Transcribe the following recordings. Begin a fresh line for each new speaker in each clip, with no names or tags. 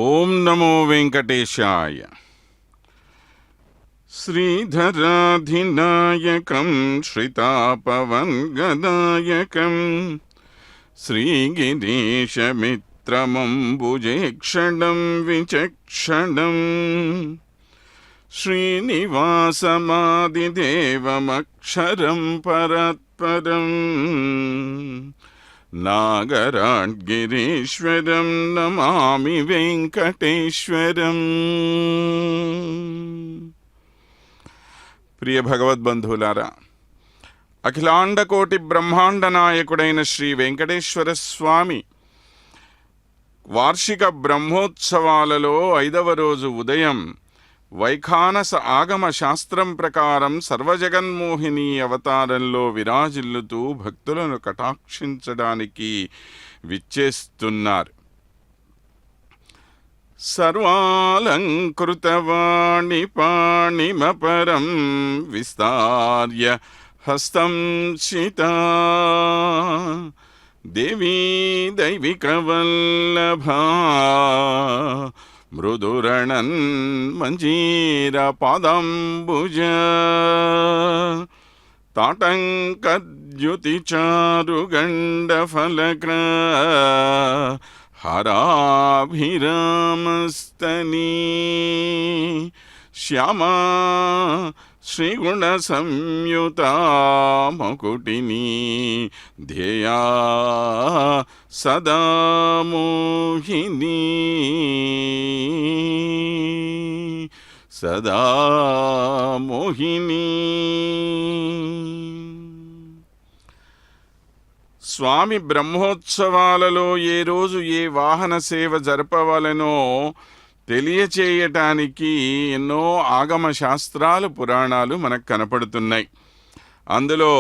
ఓం నమో వెంకటేశాయ. శ్రీధరాధినాయకం శ్రితాపవంగదాయకం శ్రీగిరీశమిత్రమంబుజేక్షణం విచక్షణం శ్రీనివాసమాదిదేవమక్షరం పరాత్పరం నాగరాడ్గిరీశ్వరం నమామి వెంకటేశ్వరం. ప్రియ భగవద్బంధువులారా, అఖిలాండకోటి బ్రహ్మాండ నాయకుడైన శ్రీ వెంకటేశ్వర స్వామి వార్షిక బ్రహ్మోత్సవాలలో 5వ రోజు ఉదయం వైఖానస ఆగమ శాస్త్రం ప్రకారం సర్వజగన్మోహిని అవతారంలో విరాజిల్లుతూ భక్తులను కటాక్షించడానికి విచ్చేస్తున్నారు. సర్వాలంకృతవాణి పాణిమపరం విస్తార్య హస్తం శితా దేవీ దైవికవల్లభా మృదురణన్ మంజీర పాదంబుజ తాటంకద్యుతి చారుగండఫలక్ర హరాభిరామస్తనీ శ్యామా శ్రీగుణ సంయుతా మకుటిని ధ్యేయా సదా మోహిని సదా మోహిని. స్వామి బ్రహ్మోత్సవాలలో ఏ రోజు ఏ వాహన సేవ జరపవలనో తెలియచేయటానికి ఎన్నో ఆగమ శాస్త్రాలు పురాణాలు మనకు కనపడుతున్నాయి. అందులో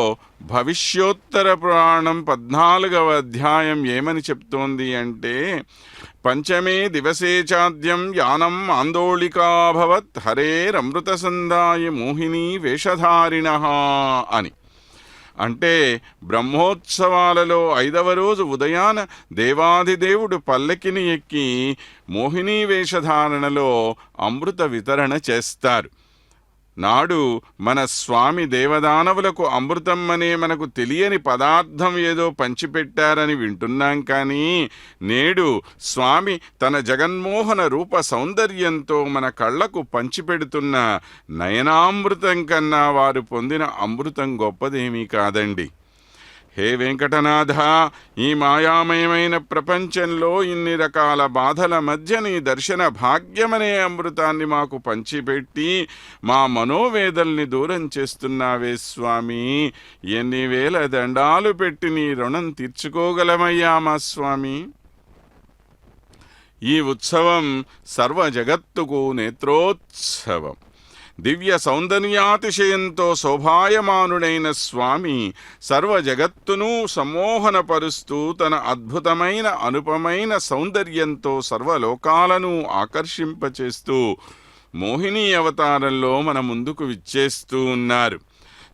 భవిష్యోత్తర పురాణం 14వ అధ్యాయం ఏమని చెప్తోంది అంటే, పంచమే దివసే చాద్యం యానం ఆందోళికాభవత్ హరేరమృత సందాయ మోహిని వేషధారిణః అని. అంటే బ్రహ్మోత్సవాలలో 5వ రోజు ఉదయాన దేవాదిదేవుడు పల్లకిని ఎక్కి మోహినీ వేషధారణలో అమృత వితరణ చేస్తారు. నాడు మన స్వామి దేవదానవులకు అమృతం అనే మనకు తెలియని పదార్థం ఏదో పంచిపెట్టారని వింటున్నాం. కానీ నేడు స్వామి తన జగన్మోహన రూప సౌందర్యంతో మన కళ్లకు పంచిపెడుతున్న నయనామృతం కన్నా వారు పొందిన అమృతం గొప్పదేమీ కాదండి. హే వెంకటనాథ, ఈ మాయామయమైన ప్రపంచంలో ఇన్ని రకాల బాధల మధ్య నీ దర్శన భాగ్యమనే అమృతాన్ని మాకు పంచిపెట్టి మా మనోవేదల్ని దూరం చేస్తున్నావే స్వామి. ఎన్ని వేల దండాలు పెట్టి నీ రుణం తీర్చుకోగలమయ్యా మా స్వామి. ఈ ఉత్సవం సర్వ జగత్తుకు నేత్రోత్సవం. దివ్య సౌందర్యాతిశయంతో శోభాయమానుడైన స్వామి సర్వ జగత్తును సమ్మోహనపరుస్తూ తన అద్భుతమైన అనుపమైన సౌందర్యంతో సర్వలోకాలను ఆకర్షింపచేస్తూ మోహిని అవతారంలో మన ముందుకు విచ్చేస్తూ ఉన్నారు.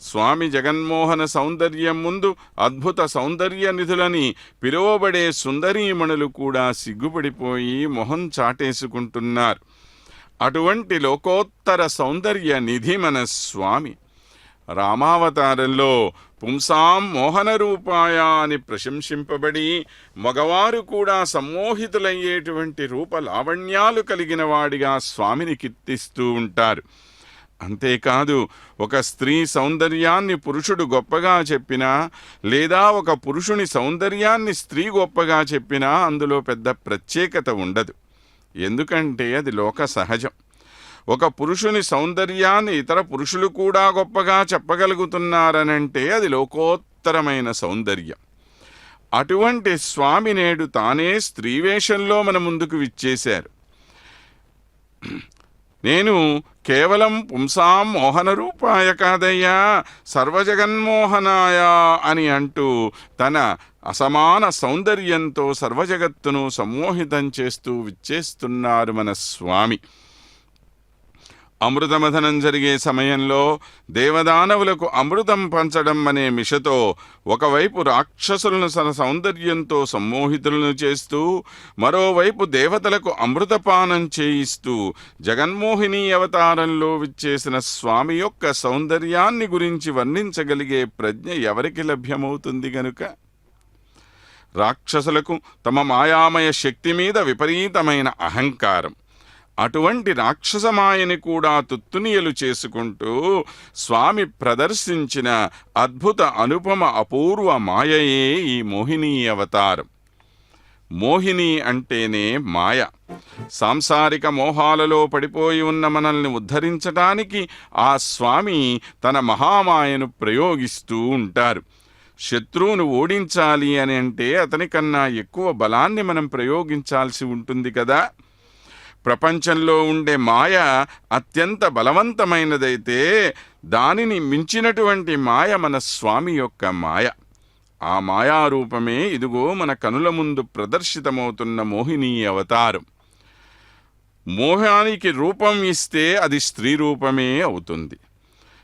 స్వామి జగన్మోహన సౌందర్యం ముందు అద్భుత సౌందర్య నిధులని పిలువబడే సుందరీమణులు కూడా సిగ్గుపడిపోయి మొహం చాటేసుకుంటున్నారు. అటువంటి లోకోత్తర సౌందర్య నిధి మన స్వామి. రామావతారంలో పుంసాం మోహన రూపాయ అని ప్రశంసింపబడి మగవారు కూడా సమ్మోహితులయ్యేటువంటి రూప లావణ్యాలు కలిగిన వాడిగా స్వామిని కీర్తిస్తూ ఉంటారు. అంతేకాదు, ఒక స్త్రీ సౌందర్యాన్ని పురుషుడు గొప్పగా చెప్పినా, లేదా ఒక పురుషుని సౌందర్యాన్ని స్త్రీ గొప్పగా చెప్పినా అందులో పెద్ద ప్రత్యేకత ఉండదు. ఎందుకంటే అది లోక సహజం. ఒక పురుషుని సౌందర్యాన్ని ఇతర పురుషులు కూడా గొప్పగా చెప్పగలుగుతున్నారనంటే అది లోకోత్తరమైన సౌందర్యం. అటువంటి స్వామి నేడు తానే స్త్రీవేషంలో మన ముందుకు విచ్చేశారు. నేను కేవలం పుంసాం మోహన రూపాయ కాదయ్యా, సర్వజగన్మోహనాయ అని అంటూ తన అసమాన సౌందర్యంతో సర్వజగత్తును సమ్మోహితం చేస్తూ విచ్చేస్తున్నారు మన స్వామి. అమృతమథనం జరిగే సమయంలో దేవదానవులకు అమృతం పంచడం అనే మిషతో ఒకవైపు రాక్షసులను తన సౌందర్యంతో సమ్మోహితులను చేస్తూ, మరోవైపు దేవతలకు అమృతపానం చేయిస్తూ జగన్మోహిని అవతారంలో విచ్చేసిన స్వామి యొక్క సౌందర్యాన్ని గురించి వర్ణించగలిగే ప్రజ్ఞ ఎవరికి లభ్యమవుతుంది గనుక రాక్షసులకు తమ మాయామయ శక్తి మీద విపరీతమైన అహంకారం. అటువంటి రాక్షసమాయని కూడా తుత్తునియలు చేసుకుంటూ స్వామి ప్రదర్శించిన అద్భుత అనుపమ అపూర్వ మాయయే ఈ మోహినీ అవతారం. మోహిని అంటేనే మాయ. సాంసారిక మోహాలలో పడిపోయి ఉన్న మనల్ని ఉద్ధరించటానికి ఆ స్వామి తన మహామాయను ప్రయోగిస్తూ ఉంటారు. శత్రువును ఓడించాలి అని అంటే అతనికన్నా ఎక్కువ బలాన్ని మనం ప్రయోగించాల్సి ఉంటుంది కదా. ప్రపంచంలో ఉండే మాయ అత్యంత బలవంతమైనదైతే దానిని మించినటువంటి మాయ మన స్వామి యొక్క మాయ. ఆ మాయారూపమే ఇదిగో మన కనుల ముందు ప్రదర్శితమవుతున్న మోహినీ అవతారం. మోహానికి రూపం ఇస్తే అది స్త్రీ రూపమే అవుతుంది.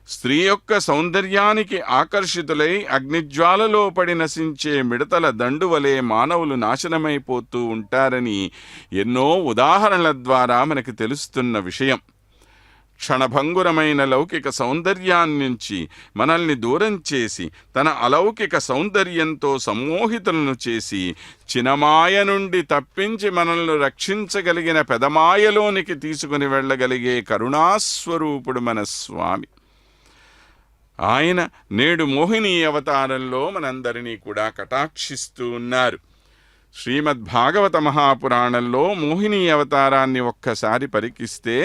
స్త్రీ యొక్క సౌందర్యానికి ఆకర్షితులై అగ్నిజ్వాలలో పడి నశించే మిడతల దండువలే మానవులు నాశనమైపోతూ ఉంటారని ఎన్నో ఉదాహరణల ద్వారా మనకి తెలుస్తున్న విషయం. క్షణభంగురమైన లౌకిక సౌందర్యాన్నించి మనల్ని దూరం చేసి తన అలౌకిక సౌందర్యంతో సమ్మోహితులను చేసి చినమాయ నుండి తప్పించి మనల్ని రక్షించగలిగిన పెదమాయలోనికి తీసుకుని వెళ్ళగలిగే కరుణాస్వరూపుడు మన స్వామి. ఆయన నేడు మోహినీ అవతారంలో మనందరినీ కూడా కటాక్షిస్తూ ఉన్నారు. శ్రీమద్భాగవత మహాపురాణంలో మోహినీ అవతారాన్ని ఒక్కసారి పరికిస్తే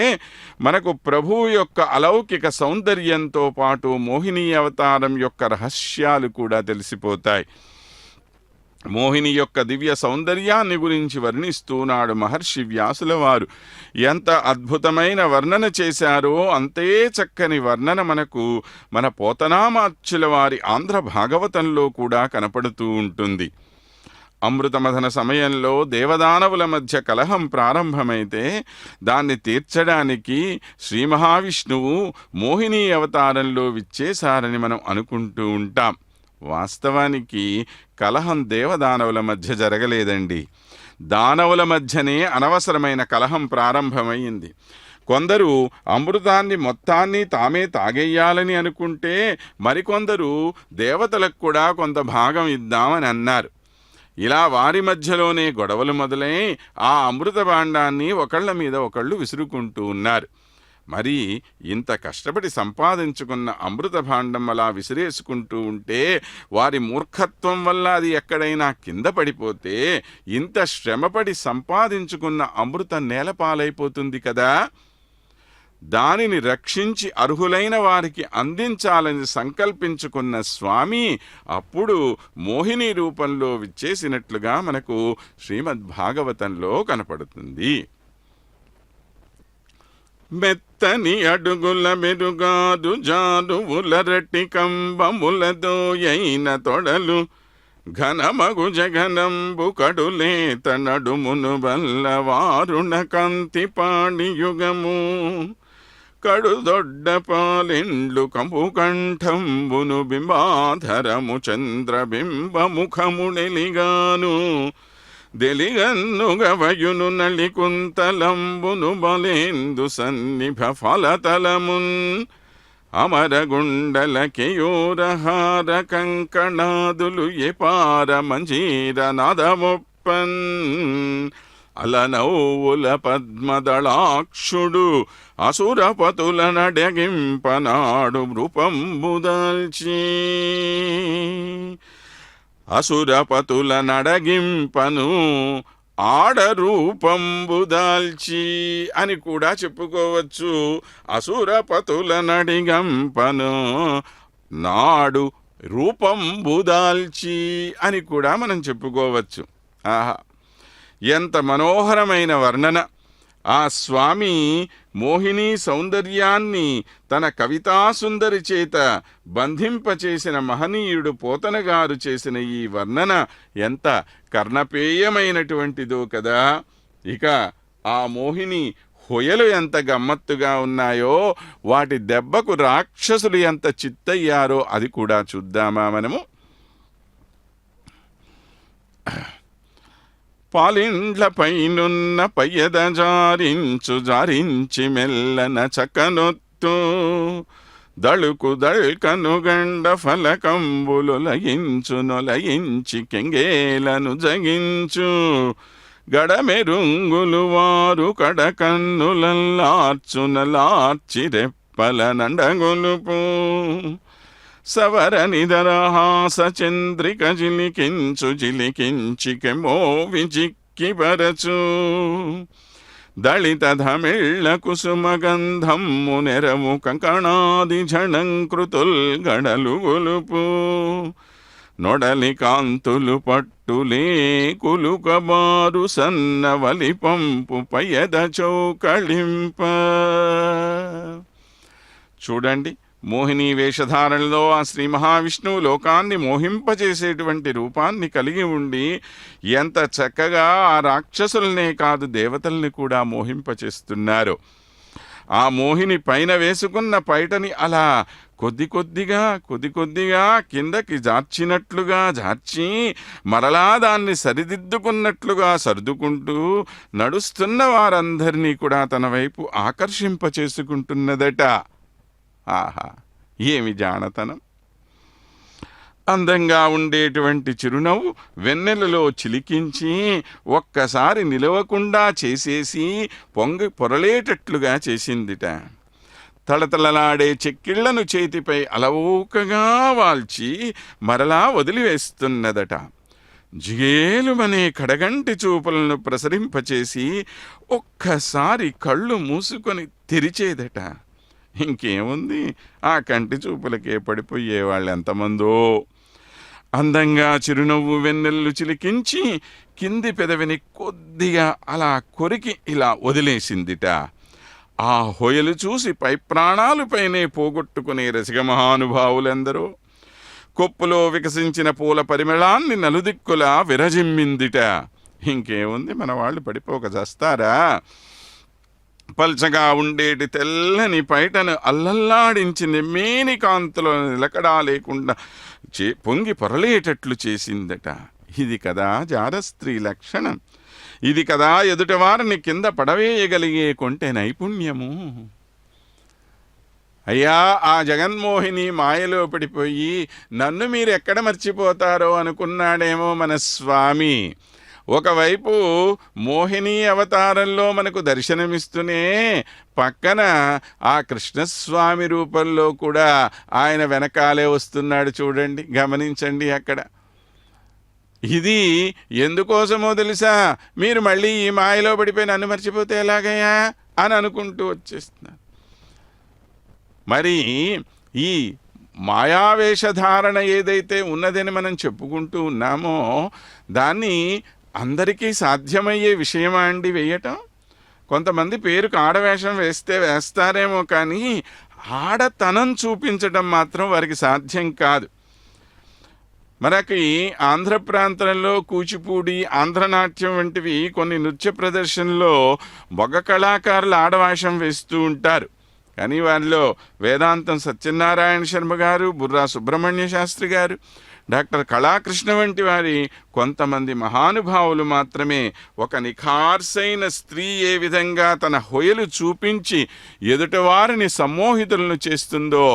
మనకు ప్రభువు యొక్క అలౌకిక సౌందర్యంతో పాటు మోహినీ అవతారం యొక్క రహస్యాలు కూడా తెలిసిపోతాయి. మోహిని యొక్క దివ్య సౌందర్యాన్ని గురించి వర్ణిస్తూనాడు మహర్షి వ్యాసుల వారు. ఎంత అద్భుతమైన వర్ణన చేశారో అంతే చక్కని వర్ణన మనకు మన పోతనామాచ్యుల వారి ఆంధ్ర భాగవతంలో కూడా కనపడుతూ ఉంటుంది. అమృతమథన సమయంలో దేవదానవుల మధ్య కలహం ప్రారంభమైతే దాన్ని తీర్చడానికి శ్రీ మహావిష్ణువు మోహినీ అవతారంలో విచ్చేశారని మనం అనుకుంటూ ఉంటాం. వాస్తవానికి కలహం దేవదానవుల మధ్య జరగలేదండి. దానవుల మధ్యనే అనవసరమైన కలహం ప్రారంభమైంది. కొందరు అమృతాన్ని మొత్తాన్ని తామే తాగేయాలని అనుకుంటే మరికొందరు దేవతలకు కూడా కొంత భాగం ఇద్దామని అన్నారు. ఇలా వారి మధ్యలోనే గొడవలు మొదలై ఆ అమృత భాండాన్ని ఒకళ్ళ మీద ఒకళ్ళు విసురుకుంటూ ఉన్నారు. మరి ఇంత కష్టపడి సంపాదించుకున్న అమృత భాండం అలా విసిరేసుకుంటూ ఉంటే వారి మూర్ఖత్వం వల్ల అది ఎక్కడైనా కింద పడిపోతే ఇంత శ్రమపడి సంపాదించుకున్న అమృత నేలపాలైపోతుంది కదా. దానిని రక్షించి అర్హులైన వారికి అందించాలని సంకల్పించుకున్న స్వామి అప్పుడు మోహిని రూపంలో విచ్చేసినట్లుగా మనకు శ్రీమద్భాగవతంలో కనపడుతుంది. మెత్తని అడుగుల మెరుగాదు జారువులరటి కంబములతో అయిన తొడలు ఘనమగు జగనంబు కడులేత నడుమును బల్లవారుణ కాంతి పాణియుగము కడుదొడ్డ పాలిండ్లు కంపు కంఠంబును బింబాధరము చంద్రబింబముఖము నెలిగాను దెలిగన్నుగవయును నళికుంతలంబును బలేందు సన్నిభ ఫలతలమున్ అమరగుండల కేయూరహార కంకణాదులు ఎపార మంజీర నాదమొప్పన్ అలనౌవుల పద్మదళాక్షుడు అసురపతుల నడగింపనాడు రూపంబుదాల్చి అసురపతుల నడగింపను ఆడరూపంబుదాల్చి అని కూడా చెప్పుకోవచ్చు. అసురపతుల నడిగంపను నాడు రూపంబుదాల్చి అని కూడా మనం చెప్పుకోవచ్చు. ఆహా, ఎంత మనోహరమైన వర్ణన! ఆ స్వామి మోహిని సౌందర్యాన్ని తన కవితాసుందరి చేత బంధింపచేసిన మహనీయుడు పోతనగారు చేసిన ఈ వర్ణన ఎంత కర్ణపేయమైనటువంటిదో కదా. ఇక ఆ మోహిని హొయలు ఎంత గమ్మత్తుగా ఉన్నాయో, వాటి దెబ్బకు రాక్షసులు ఎంత చిత్తయ్యారో అది కూడా చూద్దామా మనము. పాలిండ్ల పైనున్న పయ్యద జారించి మెల్లన చక్కనొత్తు దళుకు దళ్కను గండ ఫలకంబులు లయించి కెంగేలను జగించు గడమెరుంగులు వారు కడకన్నులల్లార్చి రెప్పల నండగొలుపు సవరనిదరహాస చంద్రిక జిలికించి కెమోవి చిక్కిపరచు దళిత ధమిళ్ళ కుసుమగంధమ్ము నెరము కంకణాది ఝణంకృతుల్ గడలు గొలుపు నొడలి కాంతులు పట్టులే కులుకబారు సన్నవలి పంపు పయద చౌకళింప. చూడండి, మోహిని వేషధారణలో ఆ శ్రీ మహావిష్ణువు లోకాన్ని మోహింపచేసేటువంటి రూపాన్ని కలిగి ఉండి ఎంత చక్కగా ఆ రాక్షసులనే కాదు దేవతల్ని కూడా మోహింపచేస్తున్నారు. ఆ మోహిని పైన వేసుకున్న పైటని అలా కొద్ది కొద్దిగా కిందకి జార్చి మరలా దాన్ని సరిదిద్దుకున్నట్లుగా సర్దుకుంటూ నడుస్తున్న వారందరినీ కూడా తన వైపు ఆకర్షింపచేసుకుంటున్నదట. ఆహా, ఏమి జానతనం! అందంగా ఉండేటువంటి చిరునవ్వు వెన్నెలలో చిలికించి ఒక్కసారి నిలవకుండా చేసేసి పొరలేటట్లుగా చేసిందిట. తళతళలాడే చెక్కిళ్లను చేతిపై అలవోకగా వాల్చి మరలా వదిలివేస్తున్నదట. జిగేలుమనే కడగంటి చూపులను ప్రసరింపచేసి ఒక్కసారి కళ్ళు మూసుకొని తెరిచేదట. ఇంకేముంది, ఆ కంటి చూపులకే పడిపోయే వాళ్ళు ఎంతమందో. అందంగా చిరునవ్వు వెన్నెల్లు చిలికించి కింది పెదవిని కొద్దిగా అలా కొరికి ఇలా వదిలేసిందిట. ఆ హొయలు చూసి పై ప్రాణాలపైనే పోగొట్టుకునే రసిక మహానుభావులెందరో. కొప్పులో వికసించిన పూల పరిమళాన్ని నలుదిక్కులా విరజిమ్మిందిట. ఇంకేముంది, మన వాళ్ళు పడిపోక చేస్తారా? పల్చగా ఉండేటి తెల్లని పైటను అల్లల్లాడించి నెమ్మేని కాంతులో నిలకడా లేకుండా పొంగి పొరలేటట్లు చేసిందట. ఇది కదా జారస్త్రీ లక్షణం. ఇది కదా ఎదుటివారిని కింద పడవేయగలిగే కొంటె నైపుణ్యము. అయ్యా, ఆ జగన్మోహిని మాయలో పడిపోయి నన్ను మీరు ఎక్కడ మర్చిపోతారో అనుకున్నాడేమో మన స్వామి. ఒకవైపు మోహిని అవతారంలో మనకు దర్శనమిస్తూనే పక్కన ఆ కృష్ణస్వామి రూపంలో కూడా ఆయన వెనకాలే వస్తున్నాడు. చూడండి, గమనించండి. అక్కడ ఇది ఎందుకోసమో తెలుసా? మీరు మళ్ళీ ఈ మాయలో పడిపోయి నన్ను మర్చిపోతే ఎలాగయ్యా అని అనుకుంటూ వచ్చేస్తున్నారు. మరి ఈ మాయావేషధారణ ఏదైతే ఉన్నదని మనం చెప్పుకుంటూ ఉన్నామో దాన్ని అందరికీ సాధ్యమయ్యే విషయమా అండి వేయటం? కొంతమంది పేరుకు ఆడవేషం వేస్తారేమో, కానీ ఆడతనం చూపించడం మాత్రం వారికి సాధ్యం కాదు. మనకి ఆంధ్ర ప్రాంతంలో కూచిపూడి, ఆంధ్రనాట్యం వంటివి కొన్ని నృత్య ప్రదర్శనలో మగ కళాకారులు ఆడవేషం వేస్తూ ఉంటారు. కానీ వారిలో వేదాంతం సత్యనారాయణ శర్మ గారు, బుర్రా సుబ్రహ్మణ్య శాస్త్రి గారు, డాక్టర్ కళాకృష్ణ వంటి వారి కొంతమంది మహానుభావులు మాత్రమే ఒక నిఖార్సైన స్త్రీ ఏ విధంగా తన హొయలు చూపించి ఎదుటివారిని సమ్మోహితులను చేస్తుందో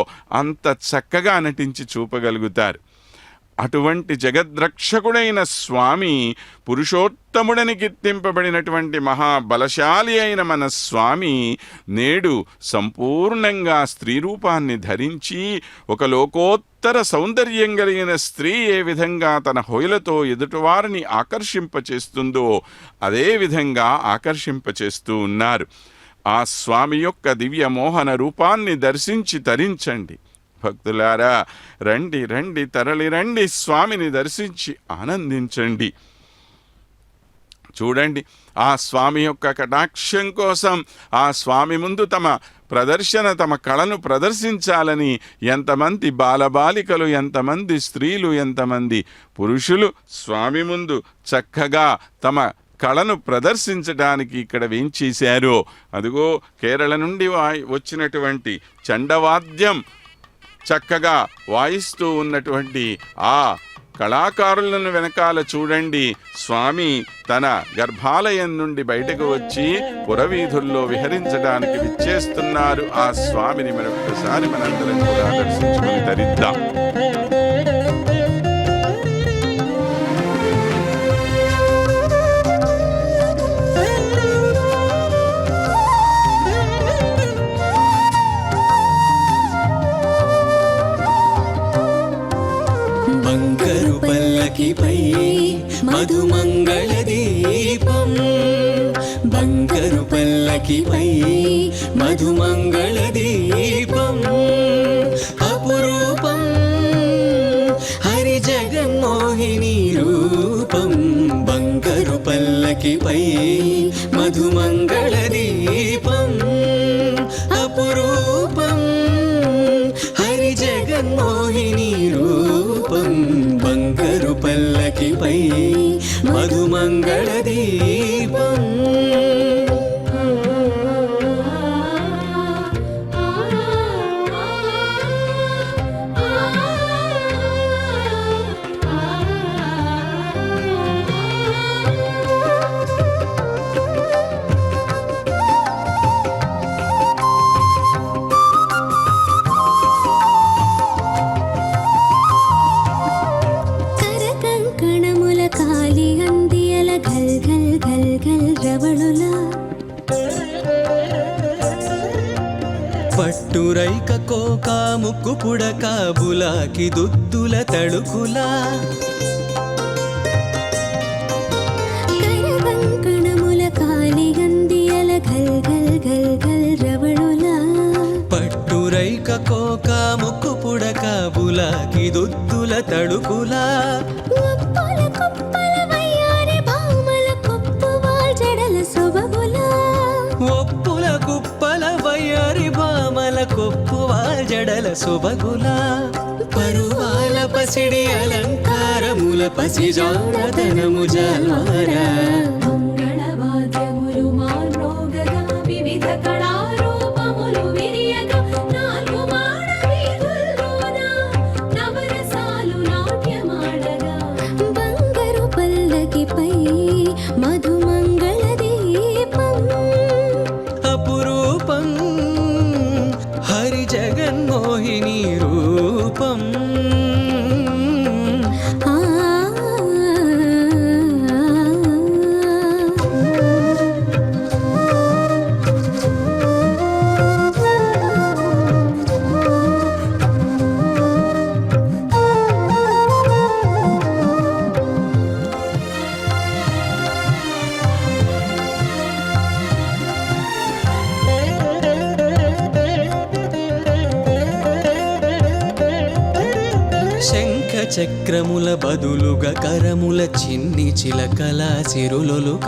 అంత చక్కగా నటించి చూపగలుగుతారు. అటువంటి జగద్రక్షకుడైన స్వామి, పురుషోత్తముడని కీర్తింపబడినటువంటి మహాబలశాలి అయిన మన స్వామి నేడు సంపూర్ణంగా స్త్రీ రూపాన్ని ధరించి ఒక లోకోత్తర సౌందర్యం కలిగిన స్త్రీ ఏ విధంగా తన హొయలతో ఎదుటివారిని ఆకర్షింపచేస్తుందో అదేవిధంగా ఆకర్షింపచేస్తూ ఉన్నారు. ఆ స్వామి యొక్క దివ్య మోహన రూపాన్ని దర్శించి తరించండి. భక్తులారా, రండి రండి, తరలి రండి, స్వామిని దర్శించి ఆనందించండి. చూడండి, ఆ స్వామి యొక్క కటాక్షం కోసం ఆ స్వామి ముందు తమ కళను ప్రదర్శించాలని ఎంతమంది బాలబాలికలు, ఎంతమంది స్త్రీలు, ఎంతమంది పురుషులు స్వామి ముందు చక్కగా తమ కళను ప్రదర్శించడానికి ఇక్కడ వేంచేశారో అదిగో కేరళ నుండి వచ్చినటువంటి చండవాద్యం చక్కగా వాయిస్తూ ఉన్నటువంటి ఆ కళాకారులను వెనకాల చూడండి. స్వామి తన గర్భాలయం నుండి బయటకు వచ్చి పురవీధుల్లో విహరించడానికి విచ్చేస్తున్నారు. ఆ స్వామిని మరొకసారి మనందరం కూడా దర్శించుకుని తరిద్దాం.
బంగారు పల్లకిపై మధుమంగళ దీపం, బంగారు పల్లకిపై మధుమంగళ దీపం, అపురూపం హరి జగన్మోహిని రూపం. బంగారు పల్లకిపై మధుమంగళ దీపం, అపురూపం హరి జగన్మోహిని రూపం. బంగారు పల్లకిపై మధుమంగళ దీపం. పట్టురైక కోక ముక్కు పుడక బులాకి దుద్దుల తడుకులా,
కరకంకణముల కాలిగందియల గల్ గల్ గల్ గల్ రవళులా.
పట్టురైక కోక ముక్కు పుడక బులాకి దుద్దుల తడుకులా,
ఒప్పుల కుప్పల వయ్యారి భామల కొప్పువాల్ జడల సొబగులా.
ఒప్పుల కుప్పల వయ్యారి భామల కొప్పువాల్ జడల సొబగులా. పరువాల పసిడి అలంకారముల పసిజాడతనము జల్వారా.
మంగళవాద్యములు మాన్రోగగా వివిధ కళారూపములు విరియగా నాలుగు మాడ వీధుల్లోన నవరసాలు నాట్యమాడగా. బంగారు పల్లకిపై మధుమంగళ దీపం,
అపురూపం హరి జగన్మోహిని రూపం. శంఖ చక్రముల బదులుగా కరముల చిన్ని చిలకల సిరులొలుక,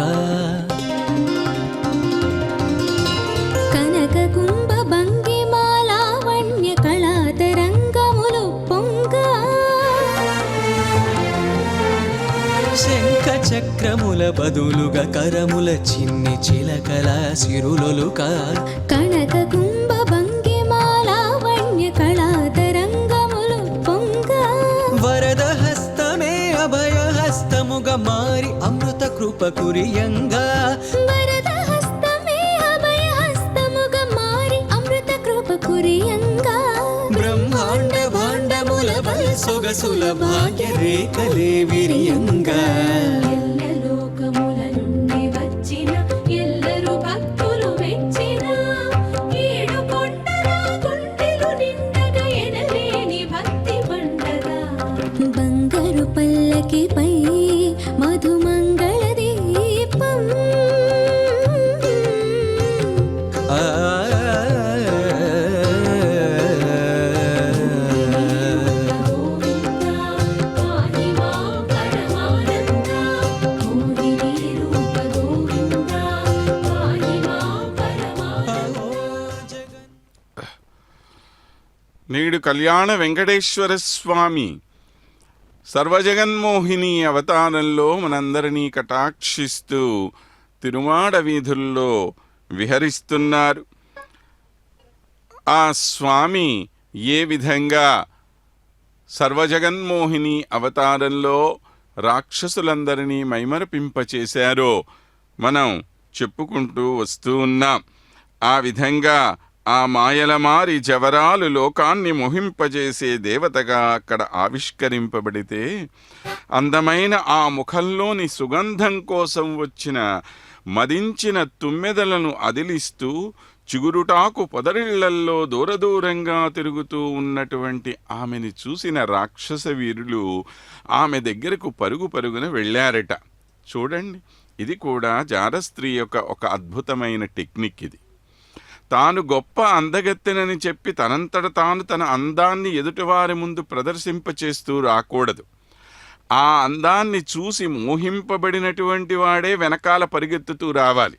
కనక కుంభ భంగిమాలావణ్య కళాతరంగములు పొంగ.
శంఖ చక్రముల బదులుగా కరముల చిన్ని చిలకల సిరులొలుక,
కనక కుంభ భంగిమాలావణ్య కళాతరంగములు పొంగ.
వరద హస్తమే అభయ హస్తముగా మారి అమృత కృప కురియంగా.
వరద హస్తమే అభయ హస్తముగా మారి అమృత కృప కురియంగా.
బ్రహ్మాండ భాండముల బల సొగసుల భాగ్య రేఖలే విరియంగా.
ఎల్ల లోకముల నుండి వచ్చిన ఎల్లరు భక్తులు మెచ్చిన ఏడు కొండల గుండెలు నిండగా ఎనలేని భక్తి పండగ. బంగారు పల్లకిపై మధుమంగళ దీపం,
ఆ
గోవింద పాహిమా పరమానంద. మోహిని రూప గోవింద పాహిమా పరమానంద.
నేడు కళ్యాణ వెంకటేశ్వర స్వామి సర్వజగన్మోహిని అవతారంలో మనందరినీ కటాక్షిస్తూ తిరుమాడ వీధుల్లో విహరిస్తున్నారు. ఆ స్వామి ఏ విధంగా సర్వజగన్మోహిని అవతారంలో రాక్షసులందరినీ మైమరపింపచేశారో మనం చెప్పుకుంటూ వస్తూ ఉన్నాం. ఆ విధంగా ఆ మాయలమారి జవరాలు లోకాన్ని మోహింపజేసే దేవతగా అక్కడ ఆవిష్కరింపబడితే, అందమైన ఆ ముఖంలోని సుగంధం కోసం వచ్చిన మదించిన తుమ్మెదలను అదిలిస్తూ చిగురుటాకు పొదరిళ్లల్లో దూరదూరంగా తిరుగుతూ ఉన్నటువంటి ఆమెని చూసిన రాక్షస వీరులు ఆమె దగ్గరకు పరుగు పరుగున వెళ్ళారట. చూడండి, ఇది కూడా జారస్త్రీ యొక్క ఒక అద్భుతమైన టెక్నిక్. ఇది తాను గొప్ప అందగత్తెనని చెప్పి తనంతట తాను తన అందాన్ని ఎదుటివారి ముందు ప్రదర్శింపచేస్తూ రాకూడదు. ఆ అందాన్ని చూసి మోహింపబడినటువంటి వాడే వెనకాల పరిగెత్తుతూ రావాలి.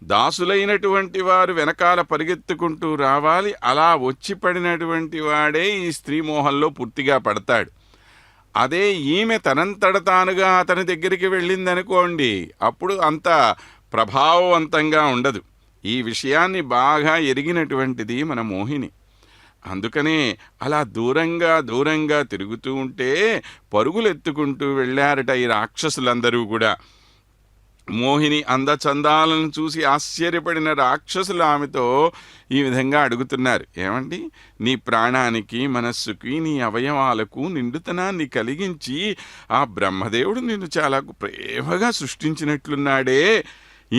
దాసులైనటువంటి వారు వెనకాల పరిగెత్తుకుంటూ రావాలి. అలా వచ్చి పడినటువంటి వాడే ఈ స్త్రీ మోహంలో పూర్తిగా పడతాడు. అదే ఈమె తనంతట తానుగా అతని దగ్గరికి వెళ్ళిందనుకోండి, అప్పుడు అంత ప్రభావవంతంగా ఉండదు. ఈ విషయాన్ని బాగా ఎరిగినటువంటిది మన మోహిని. అందుకనే అలా దూరంగా దూరంగా తిరుగుతూ ఉంటే పరుగులెత్తుకుంటూ వెళ్ళారట ఈ రాక్షసులందరూ కూడా. మోహిని అందచందాలను చూసి ఆశ్చర్యపడిన రాక్షసులు ఆమెతో ఈ విధంగా అడుగుతున్నారు, ఏమండి, నీ ప్రాణానికి మనస్సుకి నీ అవయవాలకు నిండుతనాన్ని కలిగించి ఆ బ్రహ్మదేవుడు నిన్ను చాలా ప్రేమగా సృష్టించినట్లున్నాడే,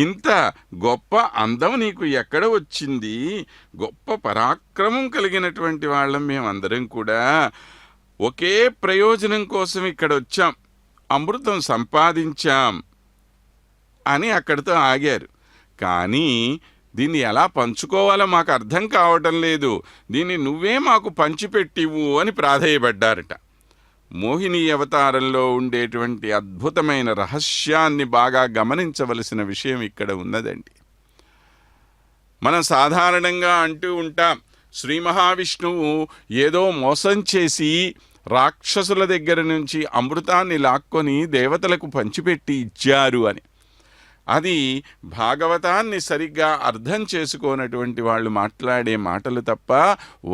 ఇంత గొప్ప అందం నీకు ఎక్కడ వచ్చింది? గొప్ప పరాక్రమం కలిగినటువంటి వాళ్ళం మేమందరం కూడా. ఒకే ప్రయోజనం కోసం ఇక్కడ వచ్చాం, అమృతం సంపాదించాం అని అక్కడితో ఆగారు. కానీ దీన్ని ఎలా పంచుకోవాలో మాకు అర్థం కావటం లేదు, దీన్ని నువ్వే మాకు పంచిపెట్టివు అని ప్రాధేయపడ్డారట. మోహిని అవతారంలో ఉండేటువంటి అద్భుతమైన రహస్యాన్ని బాగా గమనించవలసిన విషయం ఇక్కడ ఉన్నదండి. మనం సాధారణంగా అంటూ ఉంటాం, శ్రీ మహావిష్ణువు ఏదో మోసం చేసి రాక్షసుల దగ్గర నుంచి అమృతాన్ని లాక్కొని దేవతలకు పంచిపెట్టి ఇచ్చారు అని. అది భాగవతాన్ని సరిగ్గా అర్థం చేసుకోనటువంటి వాళ్ళు మాట్లాడే మాటలు తప్ప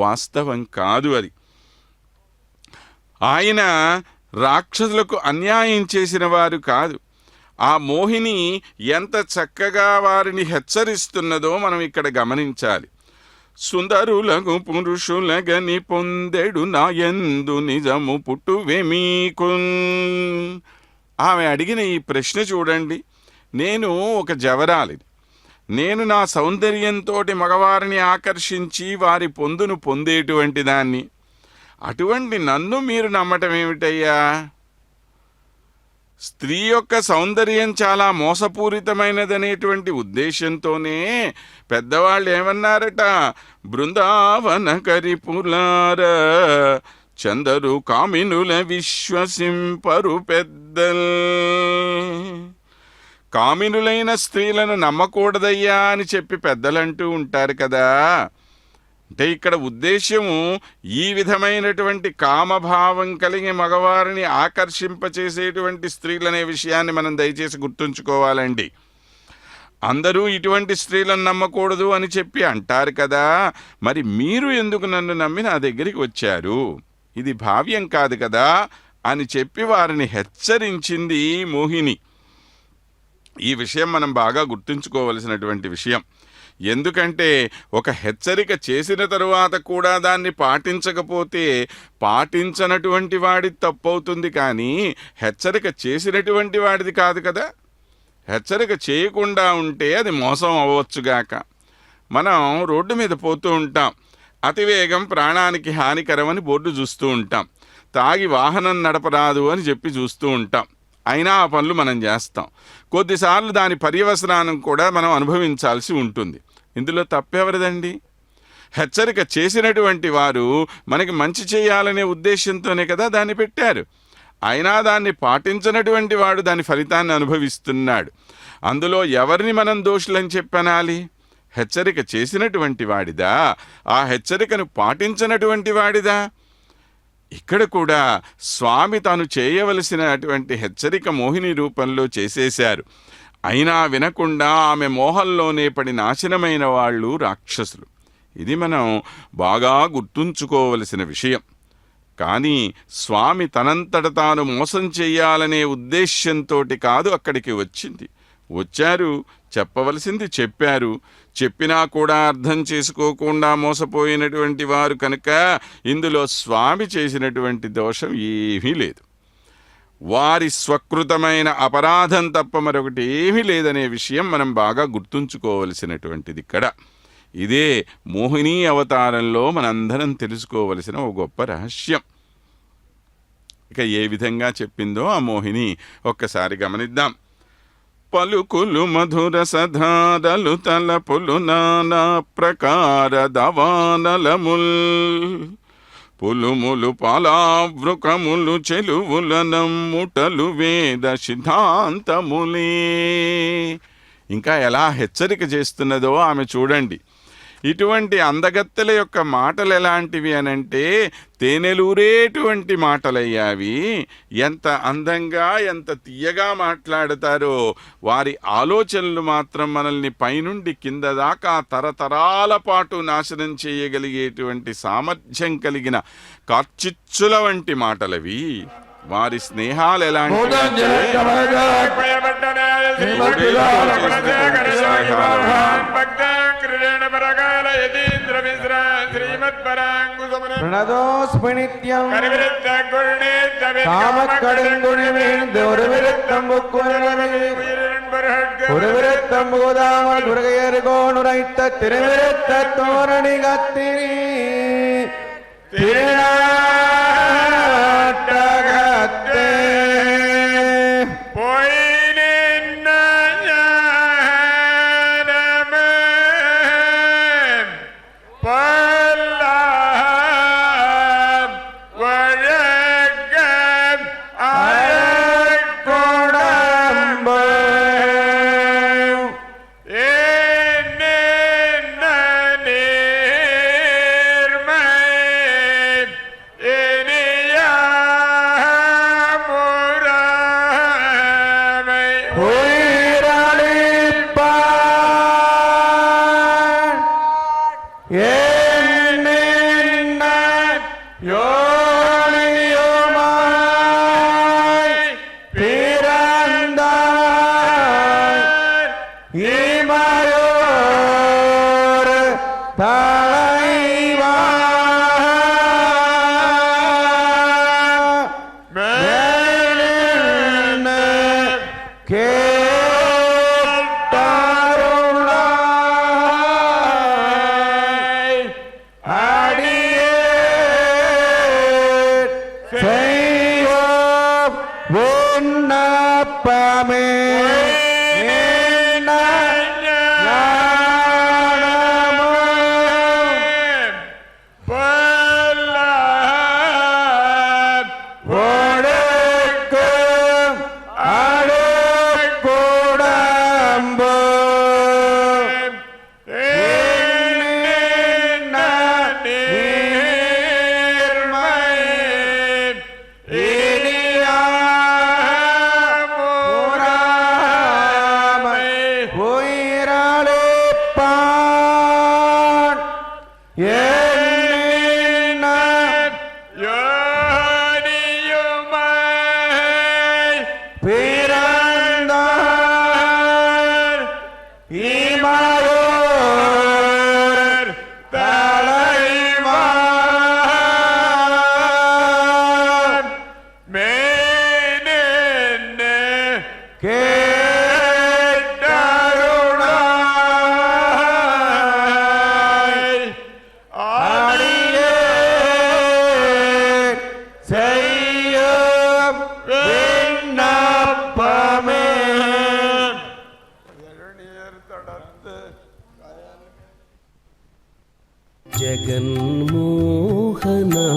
వాస్తవం కాదు. అది ఆయన రాక్షసులకు అన్యాయం చేసిన వారు కాదు. ఆ మోహిని ఎంత చక్కగా వారిని హెచ్చరిస్తున్నదో మనం ఇక్కడ గమనించాలి. సుందరులకు పురుషులగని పొందెడు నాయందు నిజము పుట్టువెమీకు. ఆమె అడిగిన ఈ ప్రశ్న చూడండి. నేను ఒక జవరాలిని, నేను నా సౌందర్యంతో మగవారిని ఆకర్షించి వారి పొందును పొందేటువంటి దాన్ని. అటువంటి నన్ను మీరు నమ్మటం ఏమిటయ్యా? స్త్రీ యొక్క సౌందర్యం చాలా మోసపూరితమైనదనేటువంటి ఉద్దేశంతోనే పెద్దవాళ్ళు ఏమన్నారట, బృందావన కరిపులార చందరు కామినుల విశ్వసింపరు పెద్దల్. కామినులైన స్త్రీలను నమ్మకూడదయ్యా అని చెప్పి పెద్దలంటూ ఉంటారు కదా. అంటే ఇక్కడ ఉద్దేశ్యము ఈ విధమైనటువంటి కామభావం కలిగి మగవారిని ఆకర్షింపచేసేటువంటి స్త్రీలనే విషయాన్ని మనం దయచేసి గుర్తుంచుకోవాలండి. అందరూ ఇటువంటి స్త్రీలను నమ్మకూడదు అని చెప్పి అంటారు కదా, మరి మీరు ఎందుకు నన్ను నమ్మి నా దగ్గరికి వచ్చారు? ఇది భావ్యం కాదు కదా అని చెప్పి వారిని హెచ్చరించింది మోహిని. ఈ విషయం మనం బాగా గుర్తుంచుకోవలసినటువంటి విషయం. ఎందుకంటే ఒక హెచ్చరిక చేసిన తరువాత కూడా దాన్ని పాటించకపోతే పాటించనటువంటి వాడిది తప్పవుతుంది, కానీ హెచ్చరిక చేసినటువంటి వాడిది కాదు కదా. హెచ్చరిక చేయకుండా ఉంటే అది మోసం అవ్వచ్చుగాక. మనం రోడ్డు మీద పోతూ ఉంటాం, అతివేగం ప్రాణానికి హానికరమని బోర్డు చూస్తూ ఉంటాం, తాగి వాహనం నడపరాదు అని చెప్పి చూస్తూ ఉంటాం. అయినా ఆ పనులు మనం చేస్తాం. కొద్దిసార్లు దాని పర్యవసనాన్ని కూడా మనం అనుభవించాల్సి ఉంటుంది. ఇందులో తప్పెవరిదండి? హెచ్చరిక చేసినటువంటి వారు మనకి మంచి చేయాలనే ఉద్దేశంతోనే కదా దాన్ని పెట్టారు. అయినా దాన్ని పాటించినటువంటి వాడు దాని ఫలితాన్ని అనుభవిస్తున్నాడు. అందులో ఎవరిని మనం దోషులని చెప్పనాలి? హెచ్చరిక చేసినటువంటి వాడిదా, ఆ హెచ్చరికను పాటించినటువంటి వాడిదా? ఇక్కడ కూడా స్వామి తాను చేయవలసినటువంటి హెచ్చరిక మోహిని రూపంలో చేసేశారు. అయినా వినకుండా ఆమె మోహంలోనే పడి నాశనమైన వాళ్ళు రాక్షసులు. ఇది మనం బాగా గుర్తుంచుకోవలసిన విషయం. కానీ స్వామి తనంతట తాను మోసం చెయ్యాలనే ఉద్దేశ్యంతో కాదు అక్కడికి వచ్చారు, చెప్పవలసింది చెప్పారు. చెప్పినా కూడా అర్థం చేసుకోకుండా మోసపోయినటువంటి వారు కనుక ఇందులో స్వామి చేసినటువంటి దోషం ఏమీ లేదు. వారి స్వకృతమైన అపరాధం తప్ప మరొకటి ఏమీ లేదనే విషయం మనం బాగా గుర్తుంచుకోవలసినటువంటిది ఇక్కడ. ఇదే మోహిని అవతారంలో మనందరం తెలుసుకోవలసిన ఒక గొప్ప రహస్యం. ఇక ఏ విధంగా చెప్పిందో ఆ మోహిని ఒక్కసారి గమనిద్దాం. పలుకులు మధుర సధారలు తలపులు నానా ప్రకార దవానలముల్ పులుములు పాలావృకములు చెలువుల నమ్ముటలు వేద సిద్ధాంతములే. ఇంకా ఎలా హెచ్చరిక చేస్తున్నదో ఆమె చూడండి. ఇటువంటి అందగత్తెల యొక్క మాటలు ఎలాంటివి అనంటే తేనెలూరేటువంటి మాటలయ్యావి. ఎంత అందంగా ఎంత తీయగా మాట్లాడతారో. వారి ఆలోచనలు మాత్రం మనల్ని పైనుండి కింద దాకా తరతరాల పాటు నాశనం చేయగలిగేటువంటి సామర్థ్యం కలిగిన కార్చిచ్చుల వంటి మాటలవి. వారి స్నేహాలు ఎలాంటివి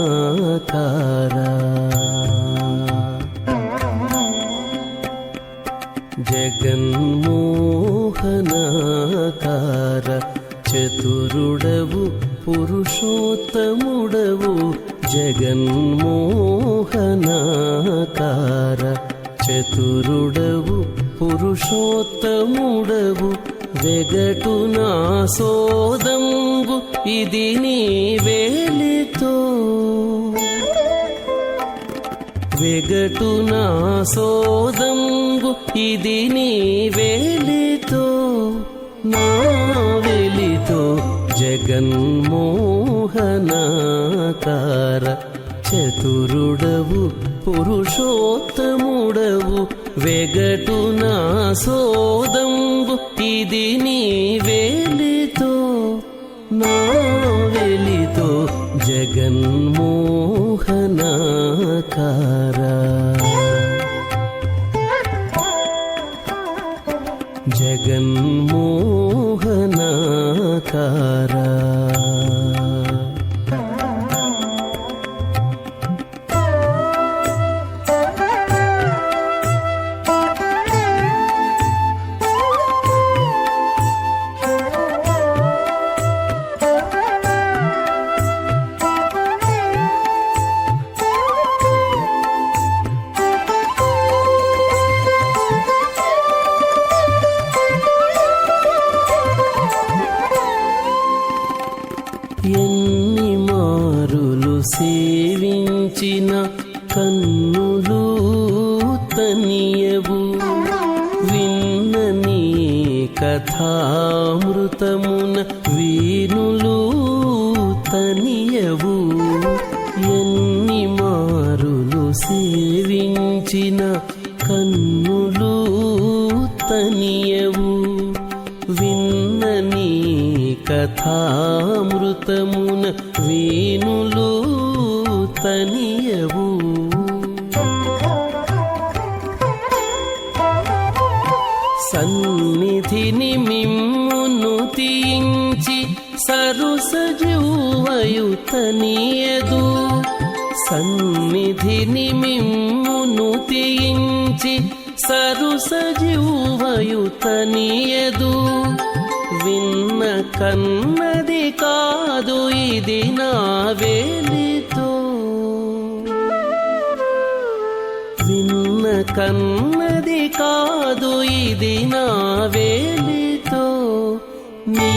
జగన్మోహనాకారా జగన్మోహనాకార చతురుడవు పురుషోత్తముడవు జగన్మోహనాకార చతురుడవు పురుషోత్తముడవు వెగటు నా సోదంబు ఇది నీ వేలితో వెగటు నా సోదంబు ఇది నీ వేలితో నా వెలితో జగన్మోహనాకార చతురుడవు పురుషోత్తముడవు వెగటు నా సోదంబు ఇది నీ వేలితో నా వెలితో జగన్మోహనాకార జగన్మోహనాకార ఎన్ని మారులు సేవించిన కన్నులు తనియవు విన్న నీ కథామృతమున వీణులు తనియవు ఎన్ని మారులు సేవించిన కన్నులు తనియవు విన్న నీ కథామృతమున వీణులు తనియవు సన్నిధిని మిమ్మును తీయించి సరుసజువయు తనియదు సన్నిధిని మిమ్మును తీయించి సరుసజువయు తనియదు విన్న కన్నది కాదు ఇది నా వేలితో విన్న కన్నది కాదు ఇది నా వేలితో నీ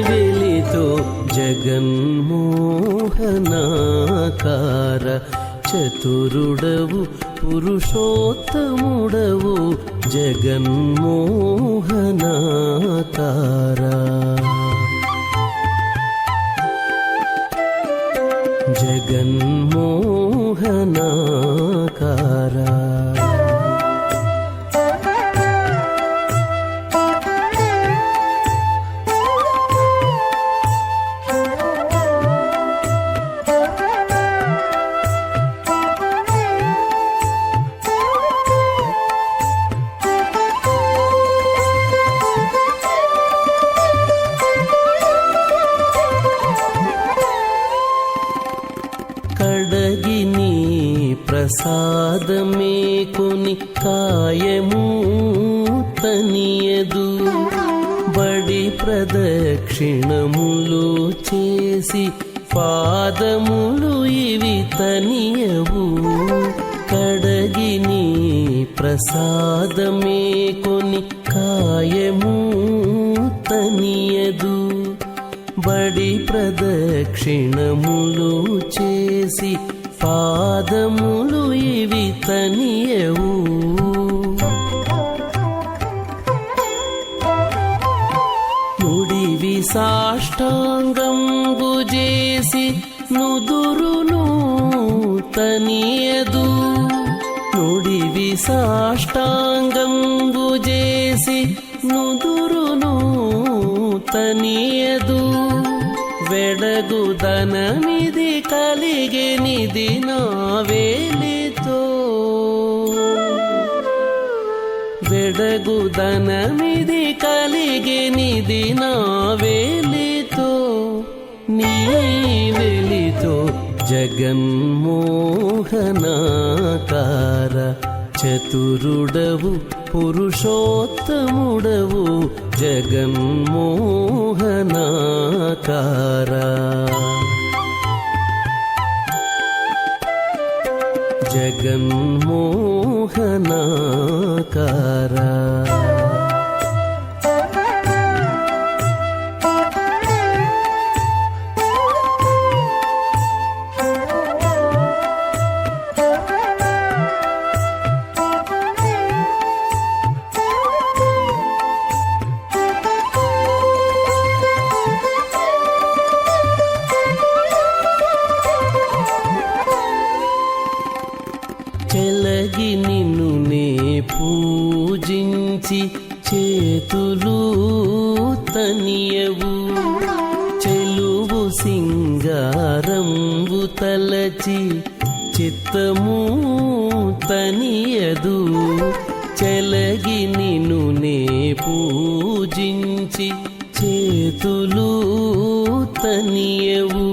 వెలితో జగన్మోహనాకార చతురుడవు పురుషోత్తముడవు జగన్మోహనాకార జగన్మోహనాకార కడగి నీ ప్రసాదమే కొని కాయము తనియదు బడి ప్రదక్షిణములు చేసి పాదములు ఇవి తనియవు కడగి నీ ప్రసాదమే కొని కాయము తనియదు బడి ప్రదక్షిణములు చేసి పాదములు ఇవి తనియవు నుడివి సాష్టాంగంబు చేసి నుదురును తనియదు నుడివి సాష్టాంగంబు చేసి నుదురును తనియదు వెడగుదనమిది కలిగెనిది నా వేలితో వెడగుదనమిది కలిగెనిది నా వేలితో నీ వెలితో జగన్మోహనాకార చతురుడవు పురుషోత్తముడవు జగన్మోహనాకారా. జగన్మోహనాకారా. చెలగి నిన్ను నే పూజించి చేతులు తనియవు, చెలువు సింగారంబు తలచి చిత్తము తనియదు. చెలగి నిన్ను నే పూజించి చేతులు తనియవు,